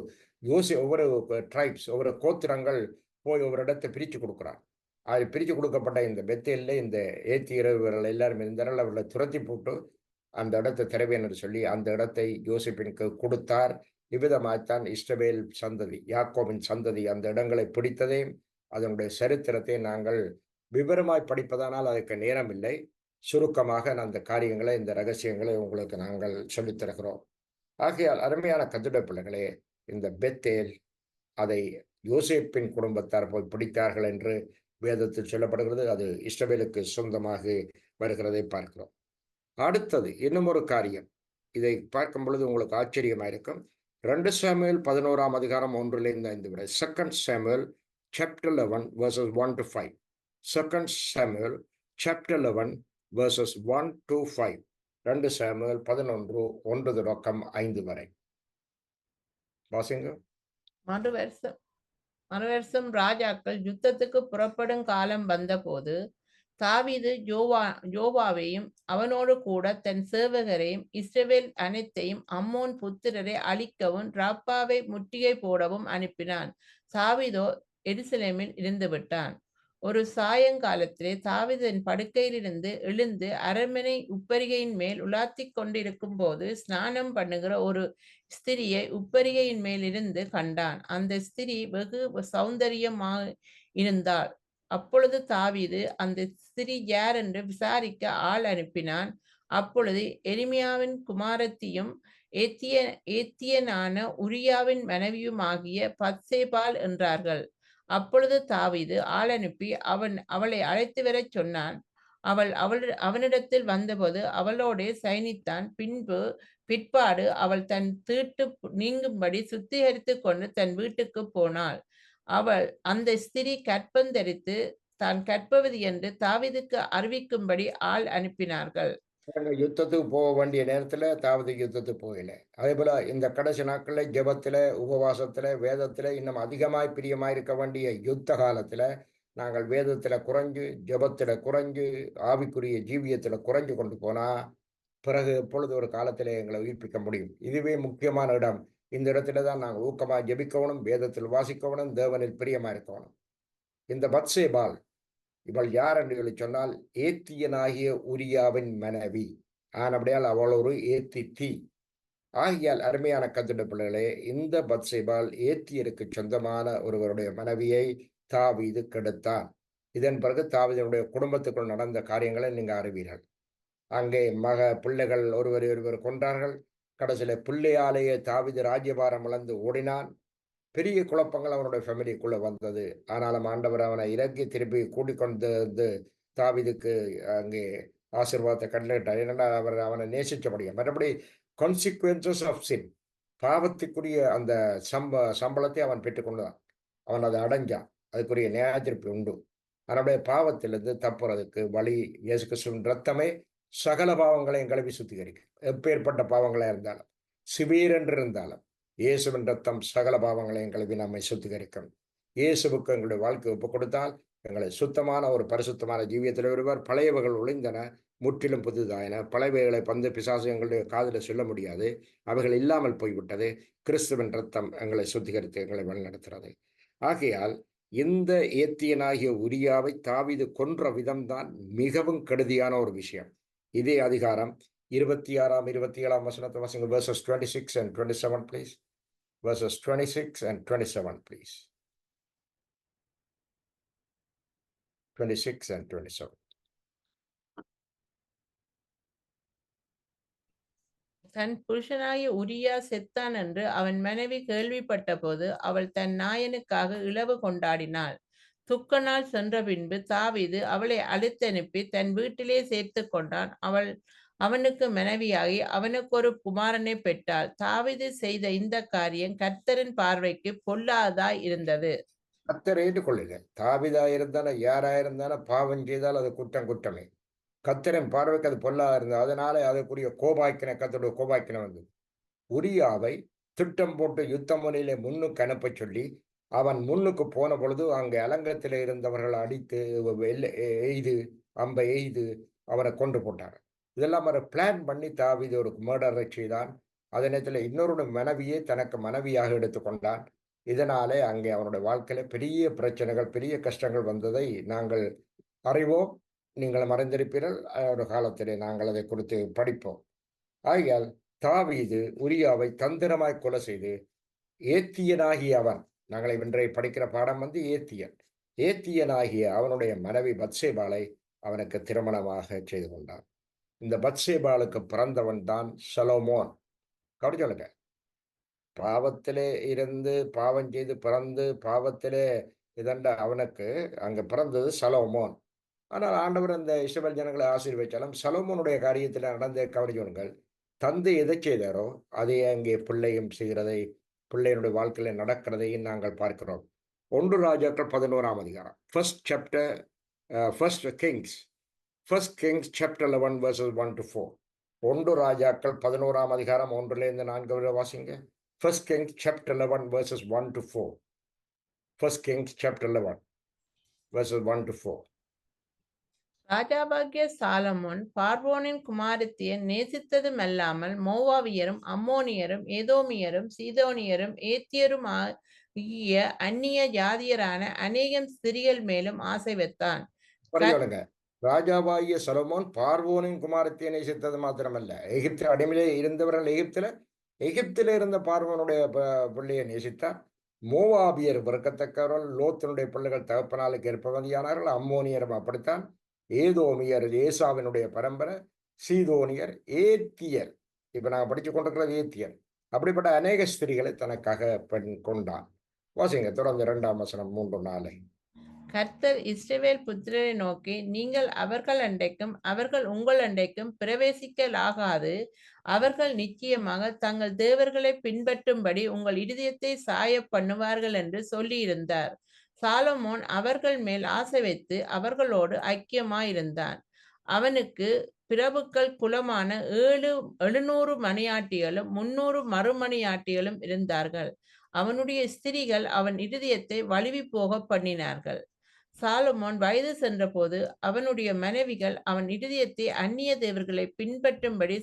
ஒவ்வொரு ட்ரைப்ஸ், ஒவ்வொரு கோத்திரங்கள் போய் ஒவ்வொரு இடத்தை பிரித்து கொடுக்குறான். அது பிரித்து கொடுக்கப்பட்ட இந்த பெத்தேலில் இந்த ஏத்தியர்கள் எல்லாரும் இருந்தார்கள். அவர்களை துரத்தி போட்டு அந்த இடத்தை தருவேன் என்று சொல்லி அந்த இடத்தை யோசிப்பினுக்கு கொடுத்தார். இவ்விதமாகத்தான் இஸ்ரவேல் சந்ததி, யாக்கோபின் சந்ததி அந்த இடங்களை பிடித்ததையும் அதனுடைய சரித்திரத்தை நாங்கள் விவரமாய் படிப்பதானால் அதுக்கு நேரம் இல்லை. சுருக்கமாக அந்த காரியங்களை, இந்த ரகசியங்களை உங்களுக்கு நாங்கள் சொல்லித் தருகிறோம். ஆகையால் அருமையான கர்த்தருடைய பிள்ளைகளே, இந்த பெத்தேல் அதை யோசேப்பின் குடும்பத்தார் போய் பிடித்தார்கள் என்று வேதத்தில் சொல்லப்படுகிறது. அது இஸ்ரவேலுக்கு சொந்தமாக வருகிறதை பார்க்கிறோம். அடுத்தது இன்னும் ஒரு காரியம், இதை பார்க்கும் பொழுது உங்களுக்கு ஆச்சரியமாயிருக்கும். 2 சாமுவேல் 11ஆம் அதிகாரம் 1-5 வரை. 2 Samuel chapter 11 verses 1 to 5. 2 Samuel chapter 11 verses 1 to 5. 2 Samuel 11 1 தொடக்கம் 5 வரை வாசிங்க. மறுவருஷம் ராஜாக்கள் யுத்தத்துக்கு புறப்படும் காலம் வந்தபோது தாவீது யோவாவையும் அவனோடு கூட தன் சேவகரையும் இஸ்ரவேல் அனைத்தையும் அம்மோன் புத்திரரை அழிக்கவும் ராப்பாவை முற்றுகை போடவும் அனுப்பினான். தாவீதோ எருசலேமில் இருந்து விட்டான். ஒரு சாயங்காலத்திலே தாவீது தன் படுக்கையிலிருந்து எழுந்து அரண்மனை உப்பரிகையின் மேல் உலாத்திக் கொண்டிருக்கும் போது ஸ்நானம் பண்ணுகிற ஒரு ஸ்திரியை உப்பரிகையின் மேல் இருந்து கண்டான். அந்த ஸ்திரீ வெகு சௌந்தரியமாக இருந்தாள். அப்பொழுது தாவீது அந்த ஸ்திரீ யார் என்று விசாரிக்க ஆள் அனுப்பினான். அப்பொழுது எலிமியாவின் குமாரத்தியும் ஏத்தியனான உரியாவின் மனைவியுமாகிய பத்சேபாள் என்றார்கள். அப்பொழுது தாவீது ஆள் அனுப்பி அவளை அழைத்து வரச் சொன்னான். அவனிடத்தில் வந்தபோது அவளோடே சயனித்தான். பிற்பாடு அவள் தன் தீட்டு நீங்கும்படி சுத்திகரித்துக் கொண்டு தன் வீட்டுக்கு போனாள். அந்த ஸ்திரீ கற்பந்தரித்து தான் கற்பவதி என்று தாவீதுக்கு அறிவிக்கும்படி ஆள் அனுப்பினார்கள். யுத்தத்துக்கு போக வேண்டிய நேரத்துல தாவீது யுத்தத்துக்கு போகல. அதே போல இந்த கடைசி நாட்கள்ல ஜெபத்துல, உபவாசத்துல, வேதத்துல இன்னும் அதிகமாய் பிரியமாய் இருக்க வேண்டிய யுத்த காலத்துல நாங்கள் வேதத்துல குறைஞ்சு, ஜெபத்துல குறைஞ்சு, ஆவிக்குரிய ஜீவியத்துல குறைஞ்சு கொண்டு போனா பிறகு எப்பொழுது ஒரு காலத்திலே எங்களை உயிர்ப்பிக்க முடியும். இதுவே முக்கியமான இடம். இந்த இடத்துல தான் நாங்கள் ஊக்கமாக ஜெபிக்கணும், வேதத்தில் வாசிக்கணும், தேவனில் பிரியமா இருக்கணும். இந்த பத்சேபாள் இவள் யார் என்று சொல்லி சொன்னால் ஏத்தியனாகிய உரியாவின் மனைவி. ஆனபடியால் அவள் ஒரு ஏத்தி தீ ஆகியால் அருமையான கத்துட பிள்ளைகளே, இந்த பத்சேபாள் ஏத்தியருக்கு சொந்தமான ஒருவருடைய மனைவியை தாவீது கெடுத்தான். இதன் பிறகு தாவீதுடைய குடும்பத்துக்குள் நடந்த காரியங்களை நீங்க அறிவீர்கள். அங்கே பிள்ளைகள் ஒருவர் கொன்றார்கள். கடைசியில பிள்ளையாலேயே தாவீது ராஜ்யபாரம் இழந்து ஓடினான். பெரிய குழப்பங்கள் அவனுடைய ஃபேமிலிக்குள்ள வந்தது. ஆனாலும் ஆண்டவர் அவனை இறக்கி திருப்பி கூட்டிக்கொண்டு வந்து தாவீதுக்கு அங்கே ஆசீர்வாதத்தை கட்டளையிட்டார். ஏன்னா அவனை நேசிச்சபடியா. மற்றபடி கான்சிக்வன்சஸ் ஆஃப் சின், பாவத்துக்குரிய அந்த சம்பளத்தை அவன் பெற்றுக்கொண்டான். அவன் அதை அடைஞ்சான். அதுக்குரிய நியாயத்தீர்ப்பு உண்டு. அவனுடைய பாவத்திலிருந்து தப்புறதுக்கு வழி இயேசு கிறிஸ்துவின் ரத்தமே சகல பாவங்களையும் கழுவி சுத்திகரிக்கும். எப்பேற்பட்ட பாவங்களாக இருந்தாலும், சிவீர் என்று இருந்தாலும் இயேசுவின் ரத்தம் சகல பாவங்களையும் கழுவி நம்மை சுத்திகரிக்கும். இயேசுவுக்கு எங்களுடைய வாழ்க்கை ஒப்புக் கொடுத்தால் எங்களை சுத்தமான ஒரு பரிசுத்தமான ஜீவியத்தில் வருவார். பழையவர்கள் ஒளிந்தன, முற்றிலும் புதுதாயின. பழையவைகளை பிசாசு எங்களுடைய காதில் சொல்ல முடியாது. அவைகள் இல்லாமல் போய்விட்டது. கிறிஸ்துவின் ரத்தம் எங்களை சுத்திகரித்து எங்களை வழிநடத்துகிறது. ஆகையால் இந்த ஏத்தியனாகிய உரியாவை தாவீது கொன்ற விதம்தான் மிகவும் கெடுதியான ஒரு விஷயம். இதே அதிகாரம் 26, 27 வசனத்தை வாசிங்க. verses 26 and 27 please. verses 26 and 27 please. 26 and 27. தன் புருஷனாகிய உரியா செத்தான் என்று அவன் மனைவி கேள்விப்பட்ட போது அவள் தன் நாயனுக்காக இளவு கொண்டாடினாள். துக்க நாள் சென்ற பின்பு தாவீது அவளை அழைத்தனுப்பி தன் வீட்டிலே சேர்த்து கொண்டான். அவனுக்கு மனைவியாகி அவனுக்கு ஒரு குமாரனை பெற்றாள். தாவீது செய்த இந்த காரியம் கர்த்தரின் பார்வைக்கு பொல்லாதாய் இருந்தது. கர்த்தர் ஏற்றுக்கொள்ளுங்க. தாவீதா இருந்தாலும் யாராயிருந்தாலும் பாவம் செய்தால் அது குற்றமே. கர்த்தரின் பார்வைக்கு அது பொல்லாதா இருந்தது. அதனால அதற்குரிய கோபாக்கின கர்த்தருடைய கோபாக்கின வந்தது. உரியாவை திட்டம் போட்டு யுத்த முனையிலே முன்னுக்கு அனுப்ப சொல்லி அவன் முன்னுக்கு போன பொழுது அங்கே அலங்கத்தில் இருந்தவர்கள் அடித்து அம்பை எய்து அவனை கொண்டு போட்டார். இதெல்லாம் அவர் பிளான் பண்ணி தாவீது ஒரு மர்டரை செய்தான். அதே நேரத்தில் இன்னொரு மனைவியை தனக்கு மனைவியாக எடுத்துக்கொண்டான். இதனாலே அங்கே அவனுடைய வாழ்க்கையில பெரிய பிரச்சனைகள், பெரிய கஷ்டங்கள் வந்ததை நாங்கள் அறிவோம். நீங்கள் மறைந்திருப்பீர்கள். ஒரு காலத்திலே நாங்கள் அதை குறித்து படிப்போம். ஆகையால் தாவீது உரியாவை தந்திரமாய் கொலை செய்து ஏத்தியனாகிய அவன், நாங்களை இன்றைய படிக்கிற பாடம் ஏத்தியனாகிய அவனுடைய மனைவி பத்சேபாளை அவனுக்கு திருமணமாக செய்து கொண்டான். இந்த பத்சேபாளுக்கு பிறந்தவன் தான் சலோமோன். கவனிச்சோங்க, பாவத்திலே இருந்து பாவம் செய்து பிறந்து பாவத்திலே இதண்ட அவனுக்கு அங்க பிறந்தது சலோமோன். ஆனால் ஆண்டவர் அந்த இஸ்ரவேல் ஜனங்களை ஆசீர்வதிச்சாலும் சலோமோனுடைய காரியத்தில் நடந்த கவனிச்சோங்கள், தந்தை எதை செய்தாரோ அதை அங்கே பிள்ளையும் செய்கிறதை, பிள்ளையினுடைய வாழ்க்கையில நடக்கிறதையும் நாங்கள் பார்க்கிறோம். 1 ராஜாக்கள் 11ஆம் அதிகாரம், 1 Kings First Kings chapter 11 verses 1 to 4. ஒன்று ராஜாக்கள் 11ஆம் அதிகாரம் 1லிருந்து 4 வரை வாசிங்க. First Kings chapter 11 verses 1 to 4. First Kings chapter 11 verses 1 to 4. ராஜாவாகிய சாலமோன் பார்வோனின் குமாரத்தியை நேசித்ததுமல்லாமல் மோவாவியரும் அம்மோனியரும் ஏதோமியரும் சீதோனியரும் ஏத்தியரும் ஆகிய அந்நிய ஜாதியரான அநேகம் ஸ்திரிகள் மேலும் ஆசை வைத்தான். பரியோடுங்க. ராஜாவாகிய சலமோன் பார்வோனின் குமாரத்தியை நேசித்தது மாத்திரமல்ல, எகிப்து அடிமையிலே இருந்தவர்கள் எகிப்திலே இருந்த பார்வோனுடைய பிள்ளையை நேசித்தார். மோவாபியர் வெறுக்கத்தக்கவர்கள், லோத்தினுடைய பிள்ளைகள் தகப்பனாலுக்கு ஏற்பவதியானார்கள். அம்மோனியரும் அப்படித்தான். ஏதோமியர் ஏசாவினுடைய பரம்பரை, சீதோனியர், ஏத்தியர், இப்ப நாங்கள் படிச்சு கொண்டிருக்கிறது ஏத்தியர், அப்படிப்பட்ட அநேக ஸ்திரிகளை தனக்காக பெண் கொண்டான். வாசிங்க தொடர்ந்து 2ஆம் வசனம் 3-4. கர்த்தர் இஸ்ரவேல் புத்திரரை நோக்கி, நீங்கள் அவர்கள் அண்டைக்கும் அவர்கள் உங்கள் அண்டைக்கும் பிரவேசிக்கலாகாது. அவர்கள் நிச்சயமாக தங்கள் தேவர்களை பின்பற்றும்படி உங்கள் இருதயத்தை சாய பண்ணுவார்கள் என்று சொல்லியிருந்தார். சாலமோன் அவர்கள் மேல் ஆசை வைத்து அவர்களோடு ஐக்கியமாயிருந்தான். அவனுக்கு பிரபுக்கள் குலமான 700 மணியாட்டிகளும் 300 மறுமணியாட்டிகளும் இருந்தார்கள். அவனுடைய ஸ்திரிகள் அவன் இருதயத்தை வழுவி போக பண்ணினார்கள். சாலமோன் வயது சென்றபோது அவனுடைய மனைவிகள் அவன் இருதயத்தை அந்நிய தேவர்களை பின்பற்றும்படி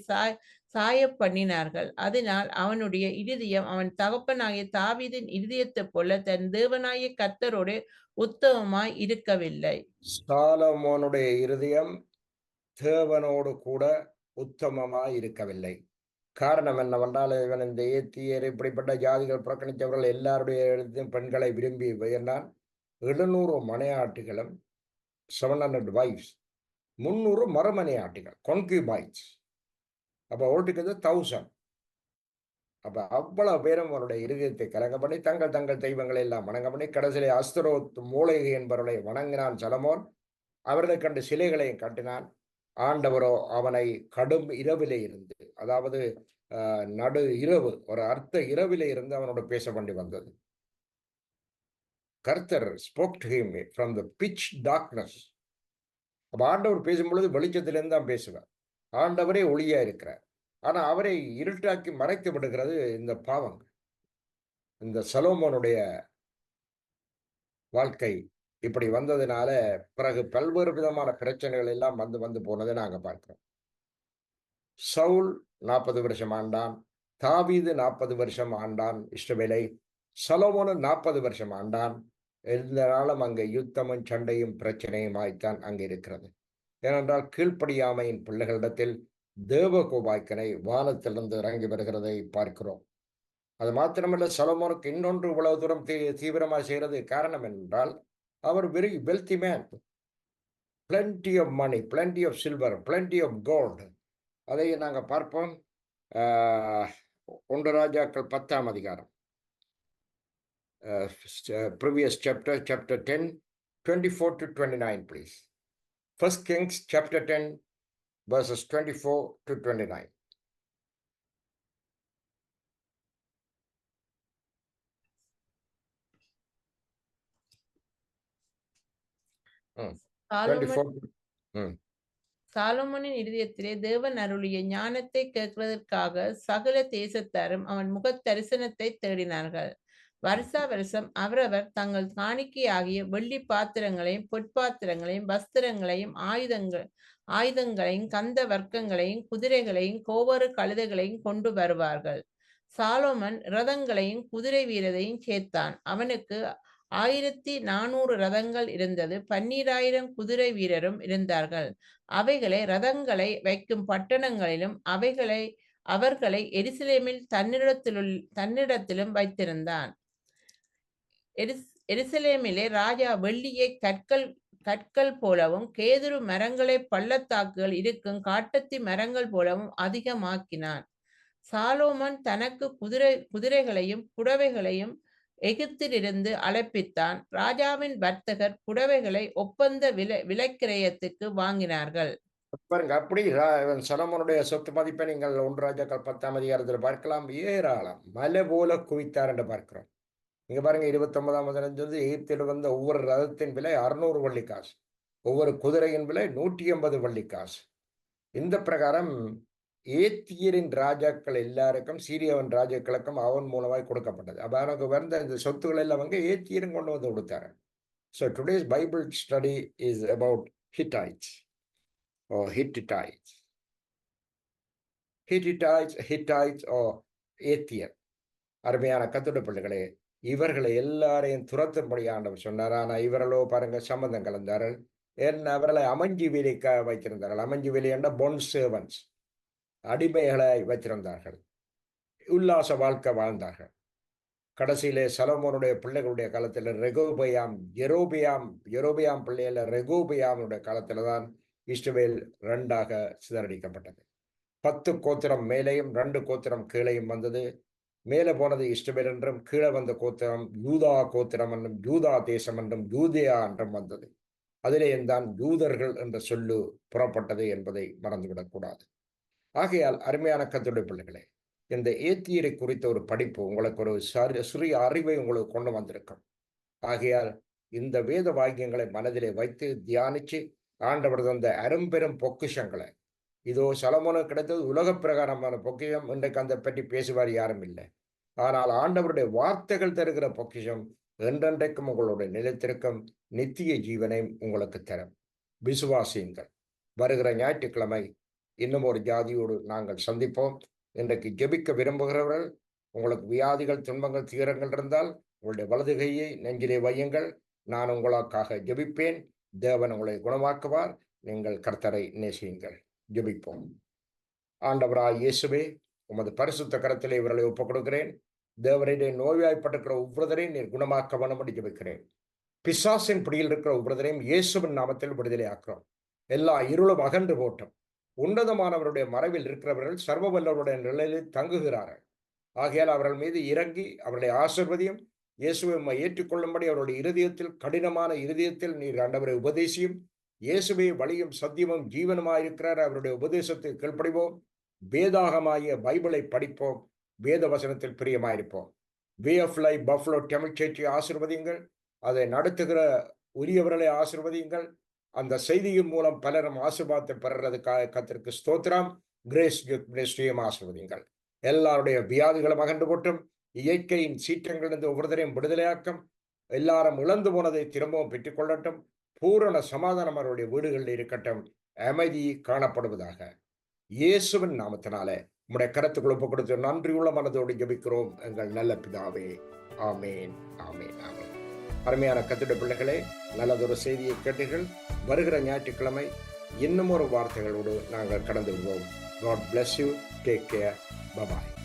சாய பண்ணினார்கள். அதனால் அவனுடைய இருதயம் அவன் தகப்பனாகிய தாவீதின் இருதயத்தைப் போல தன் தேவனாகிய கர்த்தரோடு உத்தமமாய் இருக்கவில்லை. சாலமோனுடைய இருதயம் தேவனோடு கூட உத்தமமாய் இருக்கவில்லை. காரணம் என்னவென்றால், இவன் இந்த ஏத்தியர் இப்படிப்பட்ட ஜாதிகள் புறக்கணித்தவர்கள் எல்லாருடைய பெண்களை விரும்பி உயர்ந்தான். 700 மனையாட்டிகளும் 700 வைஃப்ஸ், 300 மறுமனையாட்டிகள் concubines. அப்ப ஓட்டுக்கு 1000. அப்ப அவ்வளவு பேரும் அவருடைய இருதயத்தை கலங்க பண்ணி தங்கள் தெய்வங்களை எல்லாம் வணங்க பண்ணி கடைசியிலே அஸ்தரோத் மூலிகை என்பவர்களை வணங்கினான் சலமோன். அவர்களை கண்டு சிலைகளையும் கட்டினான். ஆண்டவரோ அவனை கடும் இரவிலே இருந்து, அதாவது நடு இரவு, ஒரு அர்த்த இரவிலே இருந்து அவனோட பேச வேண்டி வந்தது. கர்த்தர் spoke to him from the pitch darkness. அப்ப ஆண்டவர் பேசும்பொழுது வெளிச்சத்திலிருந்து தான் பேசுவார். ஆண்டவரே ஒளியா இருக்கிறார். ஆனா அவரை இருட்டாக்கி மறைத்து விடுகிறது இந்த பாவங்கள். இந்த சலோமோனுடைய வாழ்க்கை இப்படி வந்ததுனால பிறகு பல்வேறு விதமான பிரச்சனைகள் எல்லாம் வந்து போனதை நாங்க பார்க்கிறோம். சவுல் 40 வருஷம் ஆண்டான். தாவீது 40 வருஷம் ஆண்டான் இஸ்ரவேலை. சலோமோனு 40 வருஷம் ஆண்டான். எந்த நாளும் அங்கே யுத்தமும் சண்டையும் பிரச்சனையுமாய்த்தான் அங்கே இருக்கிறது. ஏனென்றால் கீழ்ப்படியாமையின் பிள்ளைகளிடத்தில் தேவகோபாய்க்கனை வானத்திலிருந்து இறங்கி வருகிறதை பார்க்கிறோம். அது மாத்திரமல்ல, சலோமோனுக்கு இன்னொன்று இவ்வளவு தூரம் தீவிரமாக செய்கிறது காரணம் என்றால், அவர் very wealthy man. plenty of money, plenty of silver, plenty of gold. அதை நாங்கள் பார்ப்போம். 1 ராஜாக்கள் 10ஆம் அதிகாரம், previous chapter 10, 24 to 29, please. First Kings chapter 10 verses 24 to 29. சாலமோனின் இருதயத்திலே தேவன் அருளிய ஞானத்தை கேட்கிறதற்காக சகல தேசத்தாரும் அவன் முக தரிசனத்தை தேடினார்கள். வருஷா வருஷம் அவரவர் தங்கள் காணிக்கையாகிய வெள்ளி பாத்திரங்களையும் பொற்பாத்திரங்களையும் வஸ்திரங்களையும் ஆயுதங்களையும் கந்த வர்க்கங்களையும் குதிரைகளையும் கோவறு கழுதைகளையும் கொண்டு வருவார்கள். சாலோமன் ரதங்களையும் குதிரை வீரரையும் சேர்த்தான். அவனுக்கு 1400 ரதங்கள் இருந்தது. 12000 குதிரை வீரரும் இருந்தார்கள். அவைகளை ரதங்களை வைக்கும் பட்டணங்களிலும் அவர்களை எருசலேமில் தன்னிடத்திலும் வைத்திருந்தான். எருசலேமிலே ராஜா வெள்ளியை கற்கள் போலவும் கேதுரு மரங்களை பள்ளத்தாக்குகள் இருக்கும் காட்டத்தி மரங்கள் போலவும் அதிகமாக்கினான். சாலோமன் தனக்கு குதிரைகளையும் புடவைகளையும் எகிப்திலிருந்து அழைப்பித்தான். ராஜாவின் வர்த்தகர் புடவைகளை ஒப்பந்த விலைக்கிரயத்துக்கு வாங்கினார்கள். பாருங்க, அப்படி சலோமோனுடைய சொத்து மதிப்பை நீங்கள் 1 ராஜாக்கள் 10ஆம் அதிகாரத்தில் பார்க்கலாம். ஏராளம் மலை போல குவித்தார் என்று பார்க்கிறோம். இங்க பாருங்க, 29ஆம் வசனம் எகிப்தில் வந்த ஒவ்வொரு ரதத்தின் விலை 600 வெள்ளிக்காசு. ஒவ்வொரு குதிரையின் விலை 180 வெள்ளிக்காசு. இந்த பிரகாரம் ஏத்தியரின் ராஜாக்கள் எல்லாருக்கும் சீரியாவின் ராஜாக்களுக்கும் அவன் மூலமாய் கொடுக்கப்பட்டது. அப்ப அவனுக்கு வந்த இந்த சொத்துக்கள் எல்லாம் அவங்க ஏத்தியரும் கொண்டு வந்து கொடுத்தாரு. So today's Bible study is about Hittites or Hittites. Hittites or ஏத்தியர். அருமையான கர்த்தருடைய பிள்ளைகளே, இவர்களை எல்லாரையும் துரத்தும்படி ஆண்டவர் சொன்னார். ஆனால் இவர்களோ பாருங்க சம்மந்தம் கலந்தார்கள். ஏன்னா அவர்களை அமைஞ்சு வேலைக்கு வைத்திருந்தார்கள். அமைஞ்சு வேலை என்ற பொன் சேவன்ஸ், அடிமைகளை வைத்திருந்தார்கள். உல்லாச வாழ்க்கை வாழ்ந்தார்கள். கடைசியிலே சலமோனுடைய பிள்ளைகளுடைய காலத்தில் யெரொபெயாம் பிள்ளையில ரெகோபெயாமுடைய காலத்தில் தான் இஸ்ரவேல் 2ஆக சிதறடிக்கப்பட்டது. 10 கோத்திரம் மேலேயும் 2 கோத்திரம் கீழையும் வந்தது. மேலே போனது இஸ்ரவேல் என்றும், கீழே வந்த கோத்திரம் யூதா கோத்திரம் என்றும், யூதா தேசம் என்றும், யூதேயா என்றும் வந்தது. அதிலே தான் யூதர்கள் என்ற சொல்லு புறப்பட்டது என்பதை மறந்துவிடக்கூடாது. ஆகையால் அருமையான கர்த்தருடைய பிள்ளைகளே, இந்த ஏத்தியரை குறித்த ஒரு படிப்பு உங்களுக்கு ஒரு சிறிய அறிவை உங்களுக்கு கொண்டு வந்திருக்கும். ஆகையால் இந்த வேத வாக்கியங்களை மனதிலே வைத்து தியானிச்சு ஆண்டவர் தந்த அரும்பெரும் பொக்கிஷங்களை, இதோ சலமோனுக்கு கிடைத்தது உலக பிரகாரமான பொக்கிஷம். இன்றைக்கு அந்த பற்றி பேசுவார் யாரும் இல்லை. ஆனால் ஆண்டவருடைய வார்த்தைகள் தருகிற பொக்கிஷம் என்றென்றைக்கும் உங்களுடைய நிலைத்திருக்கும், நித்திய ஜீவனையும் உங்களுக்கு தரும். விசுவாசியுங்கள். வருகிற ஞாயிற்றுக்கிழமை இன்னும் ஒரு ஜாதியோடு நாங்கள் சந்திப்போம். இன்றைக்கு ஜெபிக்க விரும்புகிறவர்கள், உங்களுக்கு வியாதிகள், துன்பங்கள், தீரங்கள் இருந்தால் உங்களுடைய வலது கையை நெஞ்சிலே வையுங்கள். நான் உங்களுக்காக ஜெபிப்பேன். தேவன் உங்களை குணமாக்குவார். நீங்கள் கர்த்தரை நேசியுங்கள். ஜெபிப்போம். ஆண்டவராய் இயேசுவே, உமது பரிசுத்த கரத்திலே இவர்களை ஒப்புக் கொடுக்கிறேன். தேவனுடைய நோய்வாய்ப்பட்டிருக்கிற ஒவ்வொருவரையும் நீர் குணமாக்க வேண்டும்படி ஜெபிக்கிறேன். பிசாசின் பிடியில் இருக்கிற ஒவ்வொருவரையும் இயேசுவின் நாமத்தில் விடுதலை ஆக்கிறோம். எல்லா இருளும் அகன்று போட்டும். உன்னதமானவருடைய மறைவில் இருக்கிறவர்கள் சர்வ வல்லவருடைய நிலையில் தங்குகிறார்கள். ஆகையால் அவர்கள் மீது இறங்கி அவருடைய ஆசீர்வதியும். இயேசுவை ஏற்றுக்கொள்ளும்படி அவருடைய இருதயத்தில், கடினமான இருதயத்தில் நீர் ஆண்டவரை உபதேசியும். இயேசுவே வழியும் சத்தியமும் ஜீவனுமாயிருக்கிறார். அவருடைய உபதேசத்தை கீழ்ப்படிவோம். வேதாகமாகிய பைபிளை படிப்போம். வேத வசனத்தில் பிரியமாயிருப்போம். Way of life Buffalo Tamil சேர்ச்சியை ஆசீர்வதியுங்கள். அதை நடத்துகிற உரியவர்களை ஆசீர்வதியுங்கள். அந்த செய்தியின் மூலம் பலரும் ஆசீர்வாதத்தை பெறுறதுக்காக கர்த்தருக்கு ஸ்தோத்திரம். கிரேஸ் ஆசீர்வதியுங்கள். எல்லாருடைய வியாதிகளும் அகன்று போட்டும். இயற்கையின் சீற்றங்களிலிருந்து ஒவ்வொருத்தரையும் விடுதலையாக்கும். எல்லாரும் இழந்து போனதை திரும்பவும் பெற்றுக்கொள்ளட்டும். பூரண சமாதானம் அவருடைய வீடுகளில் இருக்கட்டும். அமைதி காணப்படுவதாக. இயேசுவின் நாமத்தினாலே உம்முடைய கரத்துக்குள் ஒப்புக் கொடுத்து நன்றியுள்ள மனதோடு ஜெபிக்கிறோம் எங்கள் நல்ல பிதாவே. ஆமேன், ஆமேன், ஆமேன். அருமையான கர்த்தருடைய பிள்ளைகளே, நல்லதொரு செய்தியை கேட்டீர்கள். வருகிற ஞாயிற்றுக்கிழமை இன்னும் ஒரு வார்த்தைகளோடு நாங்கள் கடந்து விடுவோம். God bless you. Take care. Bye-bye.